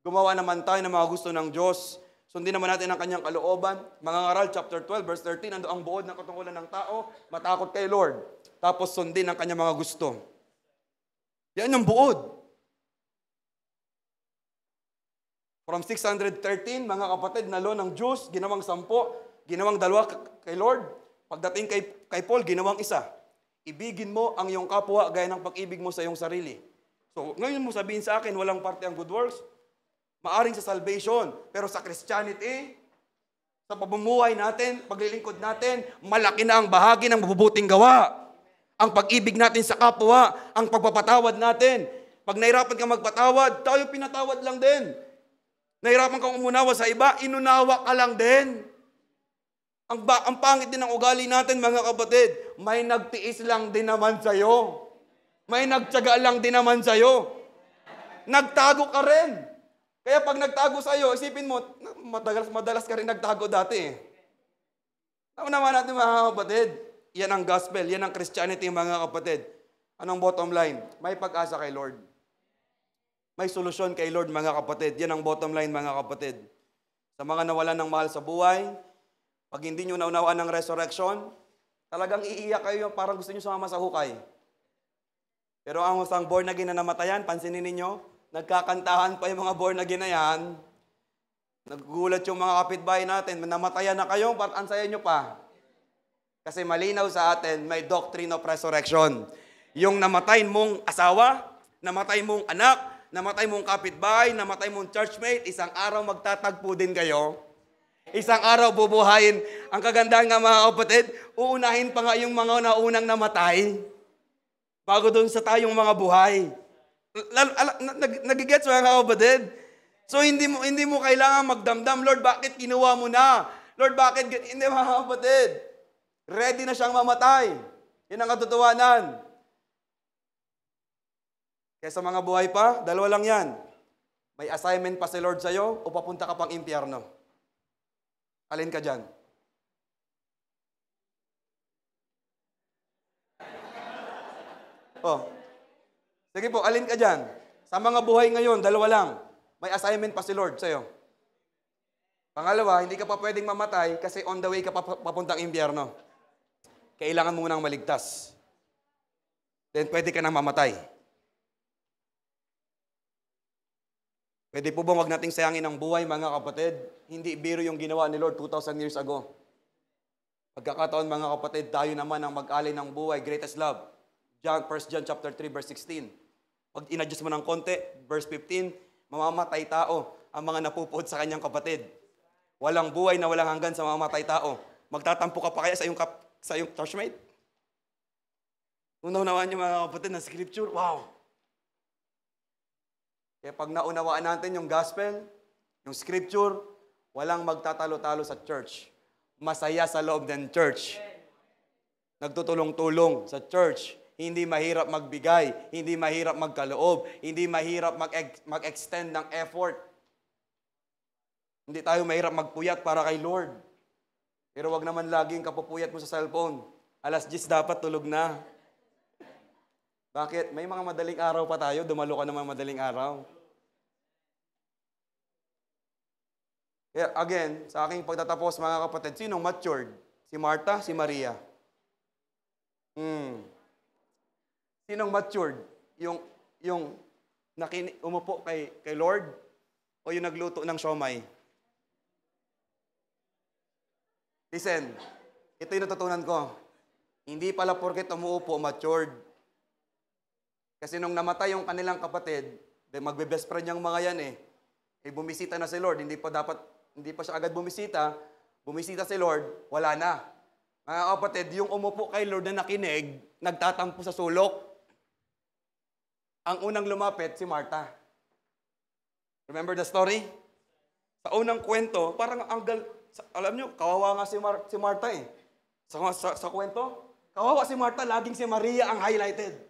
Gumawa naman tayo ng mga gusto ng Diyos. Sundin naman natin ang Kanyang kalooban. Mga Ngaral, chapter 12, verse 13, ando ang buod ng katungkulan ng tao, matakot kay Lord. Tapos sundin ang Kanyang mga gusto. Yan ang buod. From 613, mga kapatid, na law ng Diyos, ginawang 10, ginawang 2 kay Lord. Pagdating kay Paul, ginawang 1. Ibigin mo ang iyong kapwa gaya ng pag-ibig mo sa iyong sarili. So, ngayon mo sabihin sa akin, walang parte ang good works. Maaring sa salvation. Pero sa Christianity, sa pamumuhay natin, paglilingkod natin, malaki na ang bahagi ng mabubuting gawa. Ang pag-ibig natin sa kapwa, ang pagpapatawad natin. Pag nahirapan kang magpatawad, tayo pinatawad lang din. Nahirapan kang umunawa sa iba, inunawa ka lang din. Ang pangit din ng ugali natin, mga kapatid, may nagtiis lang din naman sa'yo. May nagtiyaga lang din naman sa'yo. Nagtago ka rin. Kaya pag nagtago sa'yo, isipin mo, madalas ka rin nagtago dati. Tama naman natin, mga kapatid. Yan ang gospel, yan ang Christianity, mga kapatid. Anong bottom line? May pag-asa kay Lord. May solusyon kay Lord, mga kapatid. Yan ang bottom line, mga kapatid. Sa mga nawalan ng mahal sa buhay, pag hindi nyo naunawaan ng resurrection, talagang iiyak kayo, parang gusto nyo sumama sa hukay. Pero ang isang born again na namatayan, pansinin ninyo, nagkakantahan pa yung mga born again na yan. Naggugulat yung mga kapitbahay natin, namatayan na kayo, ansaya nyo pa. Kasi malinaw sa atin, may doctrine of resurrection. Yung namatay mong asawa, namatay mong anak, namatay mong kapitbahay, namatay mong churchmate, isang araw magtatagpo din kayo. Isang araw bubuhayin. Ang kagandahan nga, mga kapatid, uunahin pa nga yung mga naunang namatay bago doon sa tayong mga buhay. Nagigets, mga kapatid? So hindi mo kailangan magdamdam, Lord, bakit kinuha mo na? Lord, bakit? Hindi, mga kapatid. Ready na siyang mamatay. Yan ang katotohanan. Kaya sa mga buhay pa, 2 lang yan. May assignment pa si Lord sa'yo o papunta ka pang impyerno. Alin ka dyan? Oh. Sige po, alin ka dyan? Sa mga buhay ngayon, 2 lang. May assignment pa si Lord sa'yo. Pangalawa, hindi ka pa pwedeng mamatay kasi on the way ka papuntang impyerno. Kailangan mo munang maligtas. Then pwede ka nang mamatay. Pwede po bang wag nating sayangin ang buhay, mga kapatid? Hindi biro yung ginawa ni Lord 2,000 years ago. Pagkakataon, mga kapatid, tayo naman ang mag-alay ng buhay, greatest love. 1 John chapter 3, verse 16. Pag in-adjust mo ng konti, verse 15, mamamatay tao ang mga napupuot sa kanyang kapatid. Walang buhay na walang hanggan sa mamamatay tao. Magtatampo ka pa kaya sa iyong churchmate? Unawaan niyo mga kapatid na scripture, wow! Kaya pag naunawaan natin yung gospel, yung scripture, walang magtatalo-talo sa church. Masaya sa loob ng church. Nagtutulong-tulong sa church. Hindi mahirap magbigay, hindi mahirap magkaloob, hindi mahirap mag-extend ng effort. Hindi tayo mahirap magpuyat para kay Lord. Pero wag naman laging kapupuyat mo sa cellphone. 10:00 dapat tulog na. Bakit? May mga madaling araw pa tayo, dumalo ka naman madaling araw. Kaya again, sa aking pagtatapos mga kapatid, sinong matured? Si Martha, si Maria? Sinong matured? Yung umupo kay Lord? O yung nagluto ng siomay? Listen, ito yung natutunan ko. Hindi pala porket umuupo, matured. Kasi nung namatay yung kanilang kapatid, magbe-best friend yung mga yan bumisita na si Lord, hindi pa siya agad bumisita si Lord, wala na. Mga kapatid, yung umupo kay Lord na nakinig, nagtatampo sa sulok. Ang unang lumapit, si Martha. Remember the story? Sa unang kwento, parang alam nyo, kawawa nga si Martha Sa kwento, kawawa si Martha, laging si Maria ang highlighted.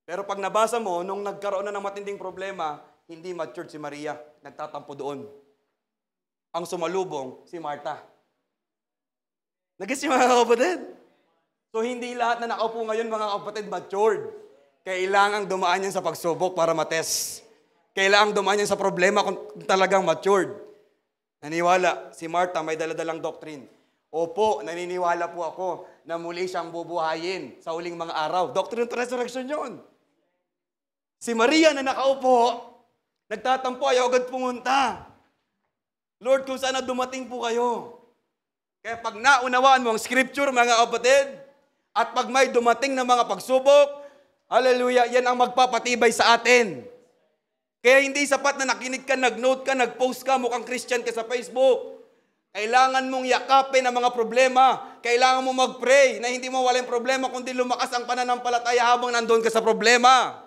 Pero pag nabasa mo, nung nagkaroon na ng matinding problema, hindi matured si Maria, nagtatampo doon. Ang sumalubong, si Martha. Nag-gets niyo mga kapatid? So hindi lahat na nakaupo ngayon mga kapatid matured. Kailangang dumaan yan sa pagsubok para matest. Kailangang dumaan yan sa problema kung talagang matured. Naniwala, si Martha may daladalang doctrine. Opo, naniniwala po ako na muli siyang bubuhayin sa huling mga araw. Doctrine of Resurrection yun. Si Maria na nakaupo, nagtatampo, ayaw agad pumunta. Lord, kung sana dumating po kayo. Kaya pag naunawaan mo ang scripture, mga kapatid, at pag may dumating na mga pagsubok, hallelujah, yan ang magpapatibay sa atin. Kaya hindi sapat na nakinig ka, nag-note ka, nag-post ka, mukhang Christian ka sa Facebook. Kailangan mong yakapin ang mga problema. Kailangan mo mag-pray na hindi mo walang problema, kundi lumakas ang pananampalataya habang nandun ka sa problema.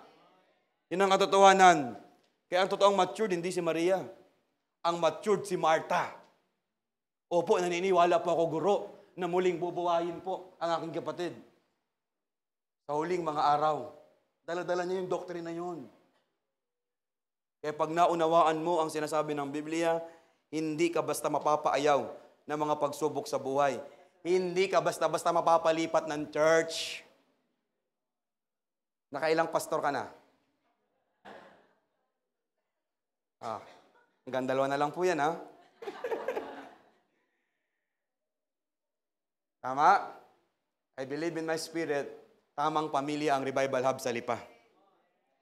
Yun ang katotohanan. Kaya ang totoong matured, hindi si Maria. Ang matured si Martha. Opo, naniniwala po ako, guro, na muling bubuhayin po ang aking kapatid. Sa huling mga araw, dala-dala niya yung doctrine na yun. Kaya pag naunawaan mo ang sinasabi ng Biblia, hindi ka basta mapapaayaw ng mga pagsubok sa buhay. Hindi ka basta-basta mapapalipat ng church. Nakailang pastor ka na? Hanggang 2 na lang po yan, ha? Tama? I believe in my spirit, tamang pamilya ang Revival Hub sa Lipa.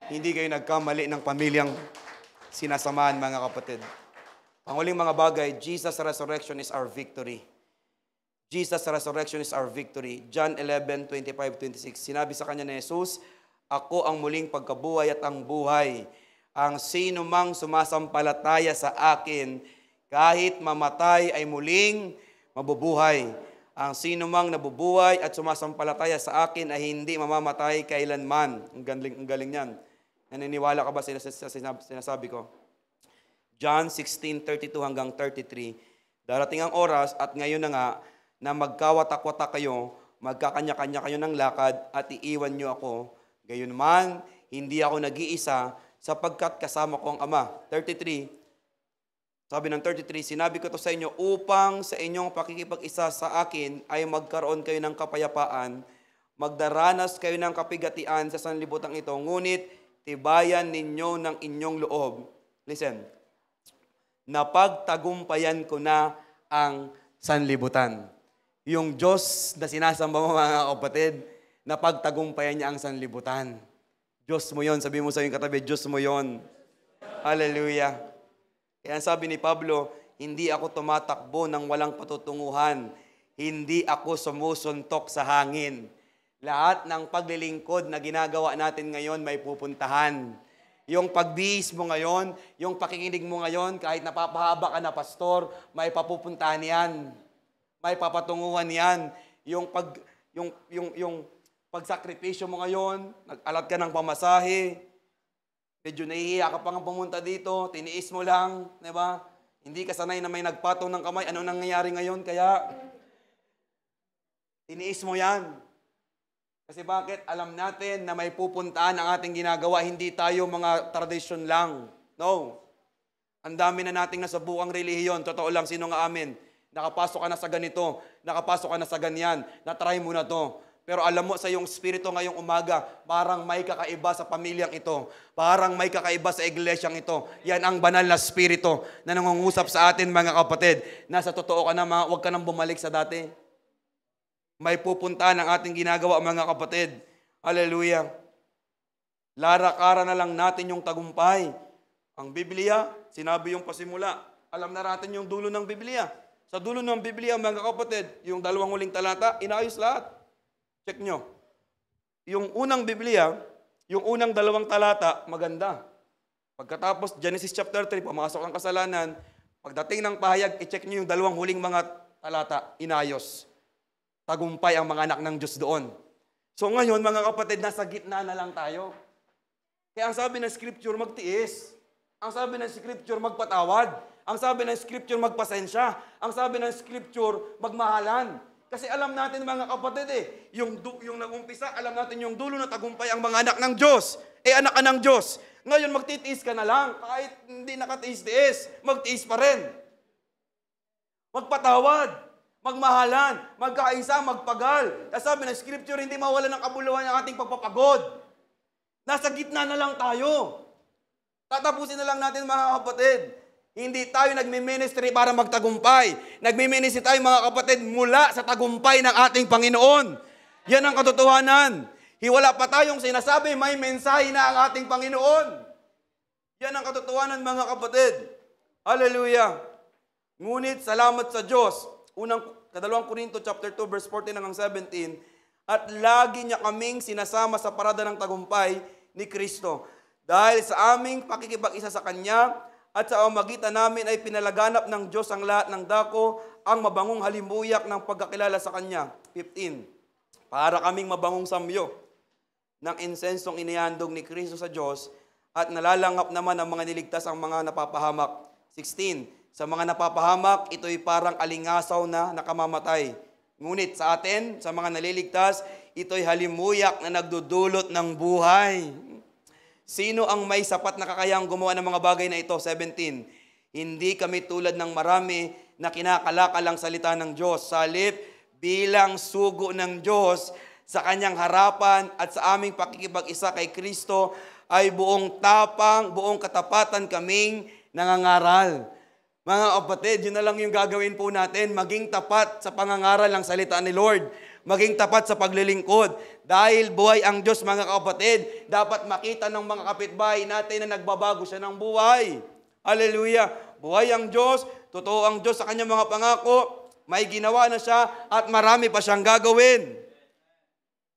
Hindi kayo nagkamali ng pamilyang sinasamahan, mga kapatid. Ang huling mga bagay, Jesus' resurrection is our victory. Jesus' resurrection is our victory. John 11:25-26. Sinabi sa kanya ni Jesus, ako ang muling pagkabuhay at ang buhay. Ang sino mang sumasampalataya sa akin, kahit mamatay ay muling mabubuhay. Ang sino mang nabubuhay at sumasampalataya sa akin ay hindi mamamatay kailanman. Ang galing niyan. Naniniwala ka ba sa sinasabi ko? John 16:32-33. Darating ang oras at ngayon na nga na magkawatak-watak kayo, magkakanya-kanya kayo ng lakad at iiwan niyo ako. Gayunman, hindi ako nag-iisa sapagkat kasama ko ang Ama. 33. Sabi ng 33, sinabi ko to sa inyo upang sa inyong pakikipag-isa sa akin ay magkaroon kayo ng kapayapaan, magdaranas kayo ng kapigatian sa sanlibutan ito, ngunit tibayan ninyo ng inyong loob. Listen, napagtagumpayan ko na ang sanlibutan. Yung Diyos na sinasamba mo mga kapatid, napagtagumpayan niya ang sanlibutan. Diyos mo yon, sabi mo sa iyong katabi, Diyos mo yon. Hallelujah. Kaya sabi ni Pablo, hindi ako tumatakbo ng walang patutunguhan. Hindi ako sumusuntok sa hangin. Lahat ng paglilingkod na ginagawa natin ngayon may pupuntahan. Yung pagbihis mo ngayon, yung pakikinig mo ngayon, kahit napapahaba ka na pastor, may papupuntahan yan. May papatunguhan yan. Yung pagsakripisyo mo ngayon, nag-alat ka ng pamasahe, medyo nahihiya ka pa nga pumunta dito, tiniis mo lang, di ba? Hindi ka sanay na may nagpatong ng kamay. Ano nangyayari ngayon? Kaya, tiniis mo yan. Kasi bakit? Alam natin na may pupuntaan ang ating ginagawa. Hindi tayo mga tradisyon lang. No. Ang dami na nating nasabukang relihiyon. Totoo lang, sino nga amin? Nakapasok ka na sa ganito. Nakapasok ka na sa ganyan. Natry mo na to. Pero alam mo, sa iyong spirito ngayong umaga, parang may kakaiba sa pamilyang ito. Parang may kakaiba sa iglesyang ito. Yan ang banal na spirito na nangungusap sa atin, mga kapatid. Nasa totoo ka na, huwag ka nang bumalik sa dati. May pupuntahan ang ating ginagawa, mga kapatid. Hallelujah. Larakara na lang natin yung tagumpay. Ang Biblia, sinabi yung pasimula. Alam na natin yung dulo ng Biblia. Sa dulo ng Biblia, mga kapatid, yung 2 huling talata, inayos lahat. Check nyo. Yung unang Biblia, yung unang 2 talata, maganda. Pagkatapos, Genesis chapter 3, pumasok ang kasalanan. Pagdating ng pahayag, i-check nyo yung 2 huling mga talata, inayos. Tagumpay ang mga anak ng Diyos doon. So ngayon, mga kapatid, nasa gitna na lang tayo. Kaya ang sabi ng Scripture, magtiis. Ang sabi ng Scripture, magpatawad. Ang sabi ng Scripture, magpasensya. Ang sabi ng Scripture, magmahalan. Kasi alam natin, mga kapatid, yung nag-umpisa, alam natin yung dulo na tagumpay ang mga anak ng Diyos. Anak ka ng Diyos. Ngayon, magtitiis ka na lang. Kahit hindi nakatiis-tiis, magtiis pa rin. Magpatawad. Magmahalan, magkaisa, magpagal. At sabi ng Scripture, hindi mawala ng kabuluhan ang ating pagpapagod. Nasa gitna na lang tayo. Tatapusin na lang natin, mga kapatid. Hindi tayo nagmi-ministry para magtagumpay. Nagmi-ministry tayo, mga kapatid, mula sa tagumpay ng ating Panginoon. Yan ang katotohanan. Hiwala pa tayong sinasabi, may mensahe na ang ating Panginoon. Yan ang katotohanan, mga kapatid. Hallelujah. Ngunit, salamat sa Diyos. Kadalawang Korinto chapter 2 verse 14 hanggang 17, at lagi niya kaming sinasama sa parada ng tagumpay ni Kristo. Dahil sa aming pakikipag-isa sa Kanya at sa pamamagitan namin ay pinalaganap ng Diyos ang lahat ng dako, ang mabangong halimbuyak ng pagkakilala sa Kanya. 15. Para kaming mabangong samyo ng insensong inihandog ni Kristo sa Diyos at nalalangap naman ang mga niligtas ang mga napapahamak. 16. Sa mga napapahamak, ito'y parang alingasaw na nakamamatay. Ngunit sa atin, sa mga naliligtas, ito'y halimuyak na nagdudulot ng buhay. Sino ang may sapat na kakayang gumawa ng mga bagay na ito? 17. Hindi kami tulad ng marami na kinakalakalang salita ng Diyos. Salip, bilang sugo ng Diyos sa Kanyang harapan at sa aming pakikipag-isa kay Kristo, ay buong tapang, buong katapatan kaming nangangaral. Mga kapatid, yun na lang yung gagawin po natin. Maging tapat sa pangangaral ng salita ni Lord. Maging tapat sa paglilingkod. Dahil buhay ang Diyos, mga kapatid, dapat makita ng mga kapitbahay natin na nagbabago siya ng buhay. Hallelujah! Buhay ang Diyos, totoo ang Diyos sa kanyang mga pangako, may ginawa na siya at marami pa siyang gagawin.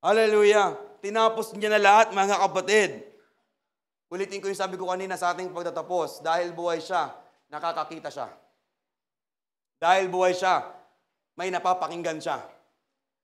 Hallelujah! Tinapos niya na lahat, mga kapatid. Ulitin ko yung sabi ko kanina sa ating pagtatapos, dahil buhay siya, nakakakita siya. Dahil buhay siya, may napapakinggan siya.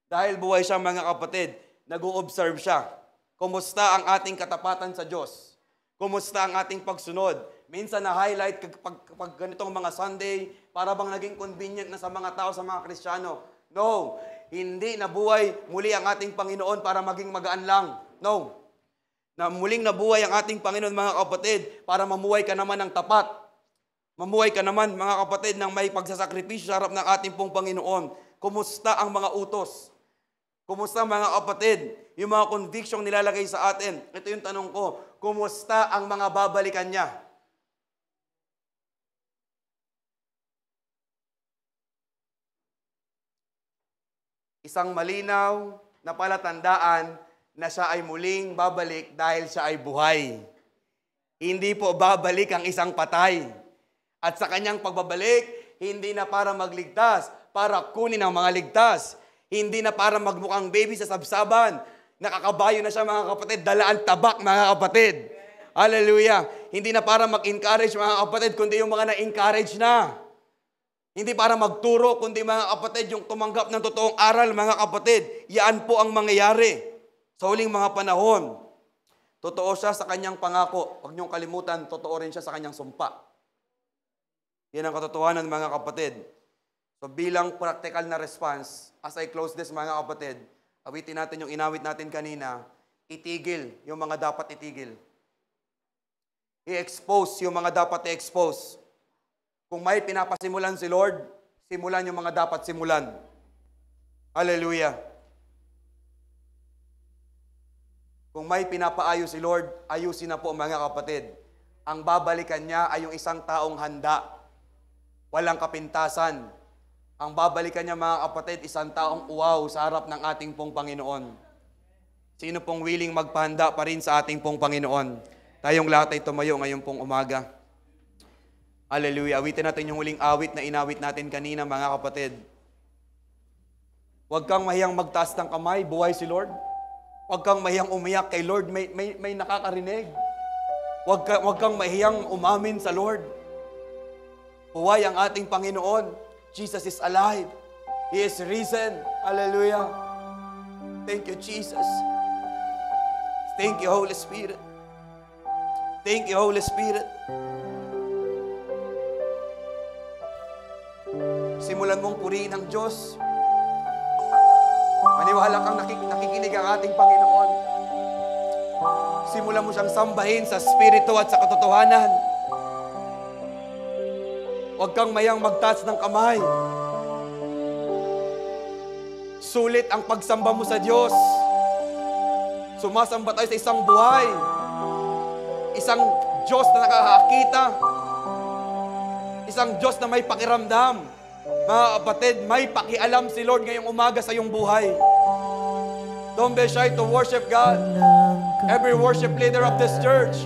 Dahil buhay siya, mga kapatid, nag-o-observe siya. Kumusta ang ating katapatan sa Diyos? Kumusta ang ating pagsunod? Minsan na-highlight kapag ganitong mga Sunday, para bang naging convenient na sa mga tao, sa mga Kristiyano. No, hindi nabuhay muli ang ating Panginoon para maging magaan lang. No, na muling nabuhay ang ating Panginoon, mga kapatid, para mamuhay ka naman ng tapat. Mamuhay ka naman, mga kapatid, ng may pagsasakripisyo sa harap ng ating pong Panginoon. Kumusta ang mga utos? Kumusta, mga kapatid? Yung mga conviction nilalagay sa atin. Ito yung tanong ko, kumusta ang mga babalikan niya? Isang malinaw na palatandaan na siya ay muling babalik dahil siya ay buhay. Hindi po babalik ang isang patay. At sa kanyang pagbabalik, hindi na para magligtas, para kunin ang mga ligtas. Hindi na para magmukhang baby sa sabsaban. Nakakabayo na siya, mga kapatid, dalaan tabak, mga kapatid. Hallelujah. Hindi na para mag-encourage mga kapatid, kundi yung mga na-encourage na. Hindi para magturo, kundi mga kapatid, yung tumanggap ng totoong aral, mga kapatid. Yan po ang mangyayari sa huling mga panahon. Totoo siya sa kanyang pangako. Huwag niyong kalimutan, totoo rin siya sa kanyang sumpa. Yan ang katotohanan, mga kapatid. So bilang practical na response, as I close this, mga kapatid, awitin natin yung inawit natin kanina, itigil yung mga dapat itigil. I-expose yung mga dapat i-expose. Kung may pinapasimulan si Lord, simulan yung mga dapat simulan. Hallelujah. Kung may pinapaayos si Lord, ayusin na po mga kapatid. Ang babalikan niya ay yung isang taong handa. Walang kapintasan. Ang babalikan niya mga kapatid, isang taong uwaw sa harap ng ating pong Panginoon. Sino pong willing magpahanda pa rin sa ating pong Panginoon? Tayong lahat ay tumayo ngayon pong umaga. Hallelujah. Awitin natin yung huling awit na inawit natin kanina, mga kapatid. Huwag kang mahiyang magtaas ng kamay, buhay si Lord. Huwag kang mahiyang umiyak kay Lord, may nakakarinig. Huwag kang mahiyang umamin sa Lord. Buhay ang ating Panginoon. Jesus is alive. He is risen. Hallelujah. Thank you, Jesus. Thank you, Holy Spirit. Thank you, Holy Spirit. Simulan mong purihin ang Diyos. Maniwala kang nakikinig ang ating Panginoon. Simulan mo siyang sambahin sa Espiritu at sa katotohanan. Huwag kang mayang magtaas ng kamay. Sulit ang pagsamba mo sa Diyos. Sumasamba tayo sa isang buhay. Isang Diyos na nakakakita. Isang Diyos na may pakiramdam. Mga kapatid, may pakialam si Lord ngayong umaga sa iyong buhay. Don't be shy to worship God. Every worship leader of this church.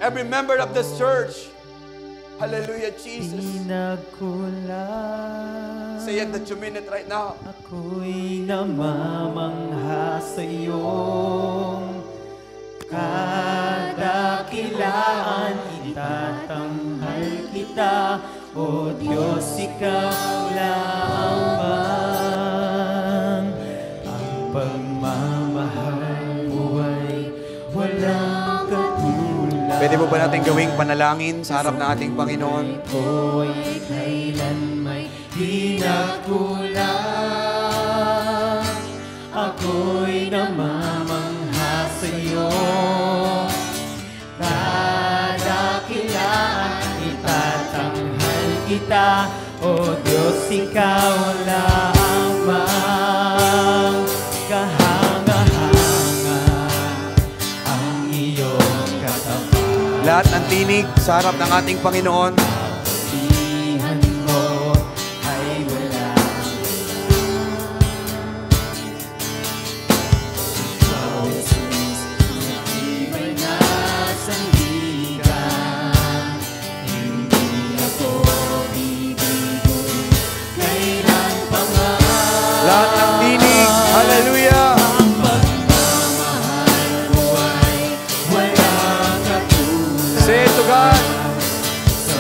Every member of this church. Hallelujah, Jesus. Say it that you mean it right now. Ako'y namamangha sa iyong kadakilaan, itatanghal kita, O Diyos, ikaw lamang. Ang pagmamahal mo ay walang katulad. Pwede mo ba natin gawing panalangin sa harap ng ating Panginoon? Ako'y kailan may hinagkulang. Ako'y namamangha sa iyo. Kadakilaan, itatanghal kita, O Diyos, ikaw lamang. Kahanga-hanga ang iyong katapat. Lahat ng tinig sa harap ng ating Panginoon. Pagpapatihan mo ay walang Ikaw, Jesus, matibay na sandigan. Hindi ako bibigoy kailan pa man. Lahat ng tinig. Hallelujah. Ang pagmamahal mo ay walang katulad. Say it to God. Sa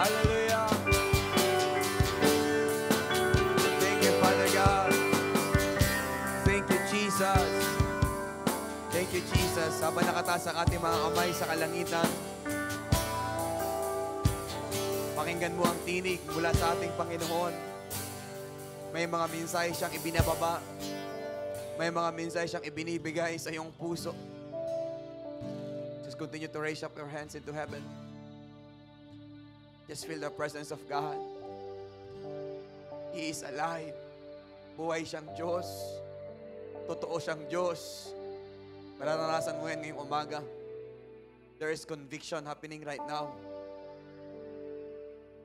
Hallelujah. Thank you, Father God. Thank you, Jesus. Thank you, Jesus. Habang nakataas ang ating mga kamay sa kalangitan, pakinggan mo ang tinig mula sa ating Panginoon. May mga mensahe siyang ibinababa. May mga mensahe siyang ibinibigay sa iyong puso. Just continue to raise up your hands into heaven. Just feel the presence of God. He is alive. Buhay siyang Diyos. Totoo siyang Diyos. Mararanasan mo yan ngayong umaga. There is conviction happening right now.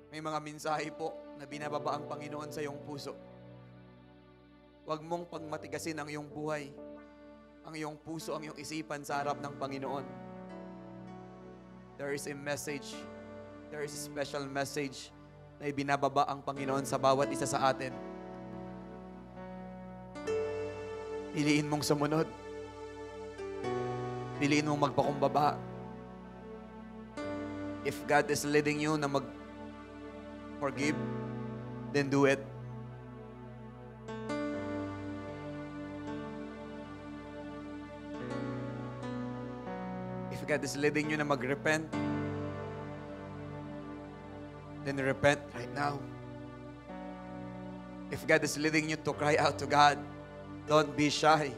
May mga mensahe po na binababa ang Panginoon sa iyong puso. Huwag mong pagmatigasin ang iyong buhay, ang iyong puso, ang iyong isipan sa harap ng Panginoon. There is a message, there is a special message na ibinababa ang Panginoon sa bawat isa sa atin. Piliin mong sumunod. Piliin mong magpakumbaba. If God is leading you na forgive, then do it. If God is leading you na mag-repent, then repent right now. If God is leading you to cry out to God, don't be shy.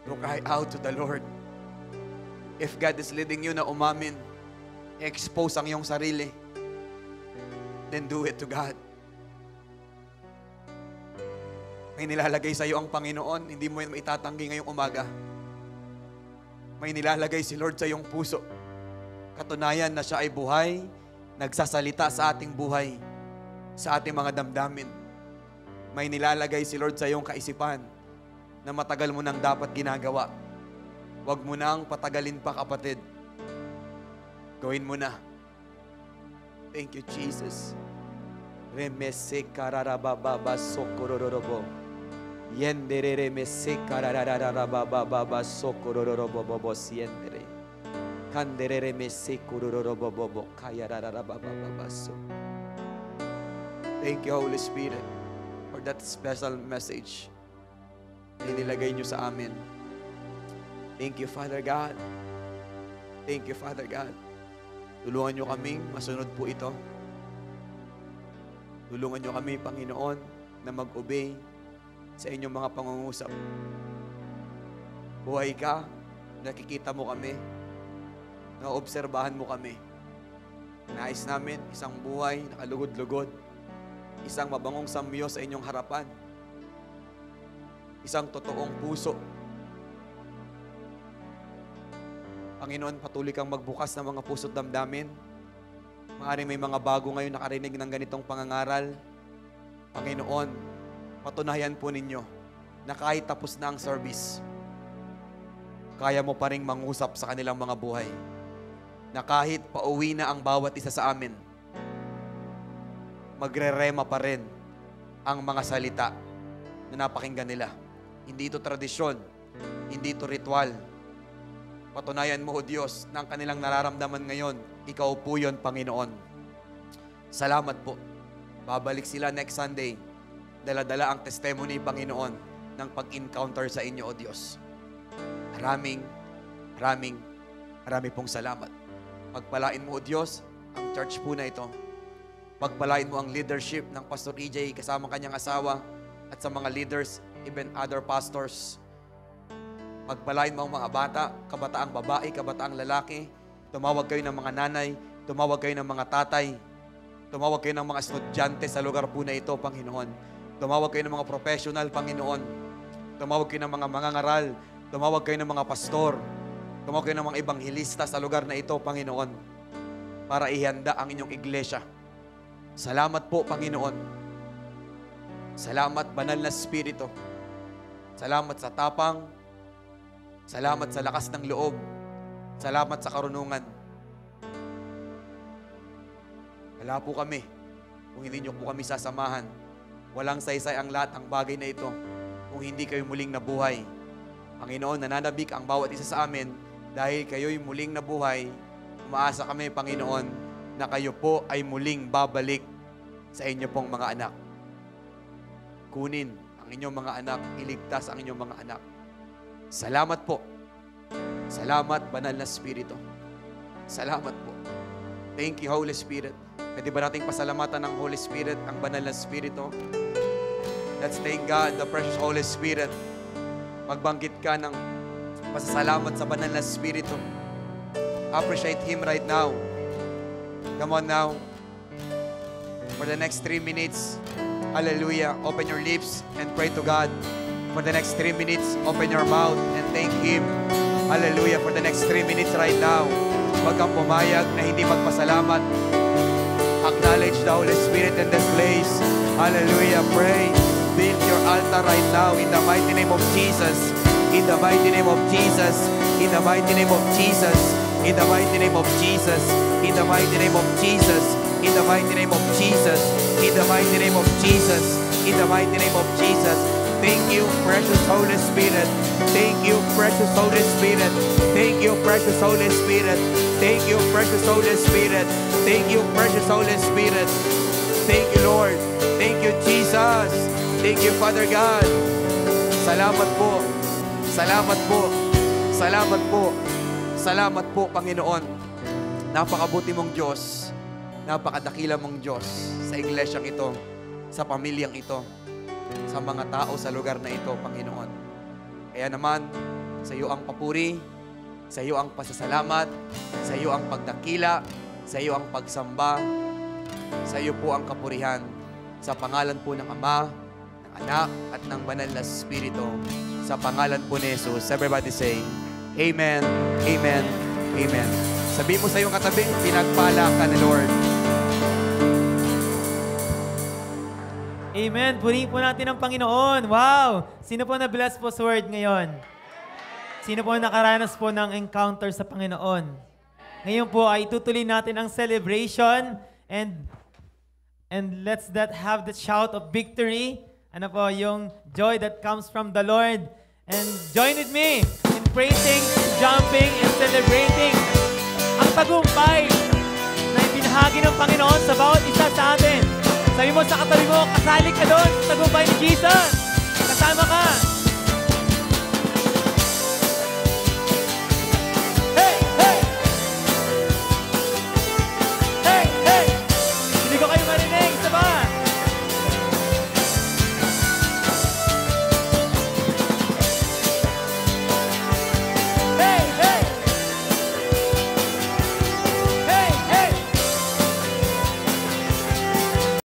To cry out to the Lord. If God is leading you na umamin, expose ang iyong sarili, then do it to God. May nilalagay sa iyo ang Panginoon, hindi mo yan maitatanggi ngayong umaga. May nilalagay si Lord sa iyong puso. Katunayan na siya ay buhay, nagsasalita sa ating buhay, sa ating mga damdamin. May nilalagay si Lord sa iyong kaisipan na matagal mo nang dapat ginagawa. Huwag mo nang patagalin pa, kapatid. Gawin mo na. Thank you, Jesus. Remese kararababa sokororobo. Yendere remese karararababa sokororobo siendere. Kandere remese kororobo kayararababa so. Thank you, Holy Spirit, for that special message na inilagay niyo sa amin. Thank you, Father God. Thank you, Father God. Tulungan niyo kaming masunod po ito. Tulungan niyo kami, Panginoon, na mag-obey sa inyong mga pangungusap. Buhay ka, nakikita mo kami, naobserbahan mo kami. Nais namin isang buhay na kalugod-lugod, isang mabangong samyo sa inyong harapan, isang totoong puso. Panginoon, patuloy kang magbukas ng mga puso't damdamin. Maaaring may mga bago ngayon nakarinig ng ganitong pangangaral. Panginoon, patunayan po ninyo na kahit tapos na ang service, kaya mo pa rin mangusap sa kanilang mga buhay. Na kahit pauwi na ang bawat isa sa amin, magrerema pa rin ang mga salita na napakinggan nila. Hindi ito tradisyon, hindi ito ritual. Patunayan mo, O Diyos, na ang kanilang nararamdaman ngayon, Ikaw po yun, Panginoon. Salamat po. Babalik sila next Sunday. Dala-dala ang testimony, Panginoon, ng pag-encounter sa inyo, O Diyos. Maraming pong salamat. Pagpalain mo, O Diyos, ang church po na ito. Pagpalain mo ang leadership ng Pastor EJ kasama kanyang asawa at sa mga leaders, even other pastors. Pagpalain mo ang mga bata, kabataang babae, kabataang lalaki. Tumawag kayo ng mga nanay, tumawag kayo ng mga tatay, tumawag kayo ng mga estudyante sa lugar po na ito, Panginoon. Tumawag kayo ng mga professional, Panginoon. Tumawag kayo ng mga mangangaral, tumawag kayo ng mga pastor, tumawag kayo ng mga ebanghilista sa lugar na ito, Panginoon, para ihanda ang inyong iglesia. Salamat po, Panginoon. Salamat, Banal na Espiritu. Salamat sa tapang. Salamat sa lakas ng loob. Salamat sa karunungan. Wala po kami kung hindi niyo po kami sasamahan. Walang saysay ang lahat ng bagay na ito kung hindi kayo muling nabuhay. Panginoon, nananabik ang bawat isa sa amin dahil kayo'y muling nabuhay. Umaasa kami, Panginoon, na kayo po ay muling babalik sa inyo pong mga anak. Kunin ang inyong mga anak, iligtas ang inyong mga anak. Salamat po. Salamat, Banal na Espiritu. Salamat po. Thank you, Holy Spirit. Pwede ba nating pasalamatan ng Holy Spirit, ang Banal na Espiritu? Let's thank God, the precious Holy Spirit. Magbanggit ka ng pasasalamat sa Banal na Espiritu. Appreciate Him right now. Come on now. For the next 3 minutes, hallelujah, open your lips and pray to God. For the next 3 minutes, open your mouth and thank Him. Hallelujah, for the next 3 minutes right now. Huwag kang pumayag na hindi magpasalamat. Acknowledge the Holy Spirit in this place. Hallelujah, pray. Build your altar right now in the mighty name of Jesus. In the mighty name of Jesus. In the mighty name of Jesus. In the mighty name of Jesus. In the mighty name of Jesus. In the mighty name of Jesus. In the mighty name of Jesus. In the mighty name of Jesus. Thank you, precious Holy Spirit. Thank you, precious Holy Spirit. Thank you, precious Holy Spirit. Thank you, precious Holy Spirit. Thank you, precious Holy Spirit. Thank you, Lord. Thank you, Jesus. Thank you, Father God. Salamat po. Salamat po. Salamat po. Salamat po, Panginoon. Napakabuti mong Diyos. Napakadakila mong Diyos sa iglesyang ito, sa pamilyang ito, sa mga tao sa lugar na ito, Panginoon. Kaya naman, sa iyo ang papuri, sa iyo ang pasasalamat, sa iyo ang pagdakila, sa iyo ang pagsamba, sa iyo po ang kapurihan. Sa pangalan po ng Ama, ng Anak, at ng Banal na Espiritu. Sa pangalan po ni Jesus. Everybody say, Amen, Amen, Amen. Sabi mo sa iyong katabi, pinagpala ka ni Lord. Amen. Purihin po natin ang Panginoon. Wow! Sino po na-bless po sa word ngayon? Sino po nakaranas po ng encounter sa Panginoon? Ngayon po ay tutuloy natin ang celebration and let's have the shout of victory. Ano po, yung joy that comes from the Lord. And join with me in praising, jumping, and celebrating ang tagumpay na ibinahagi ng Panginoon sa bawat isa sa atin. Sabi mo sa katabi mo, kasali ka doon sa tagumpay ni Jesus. Kasama ka.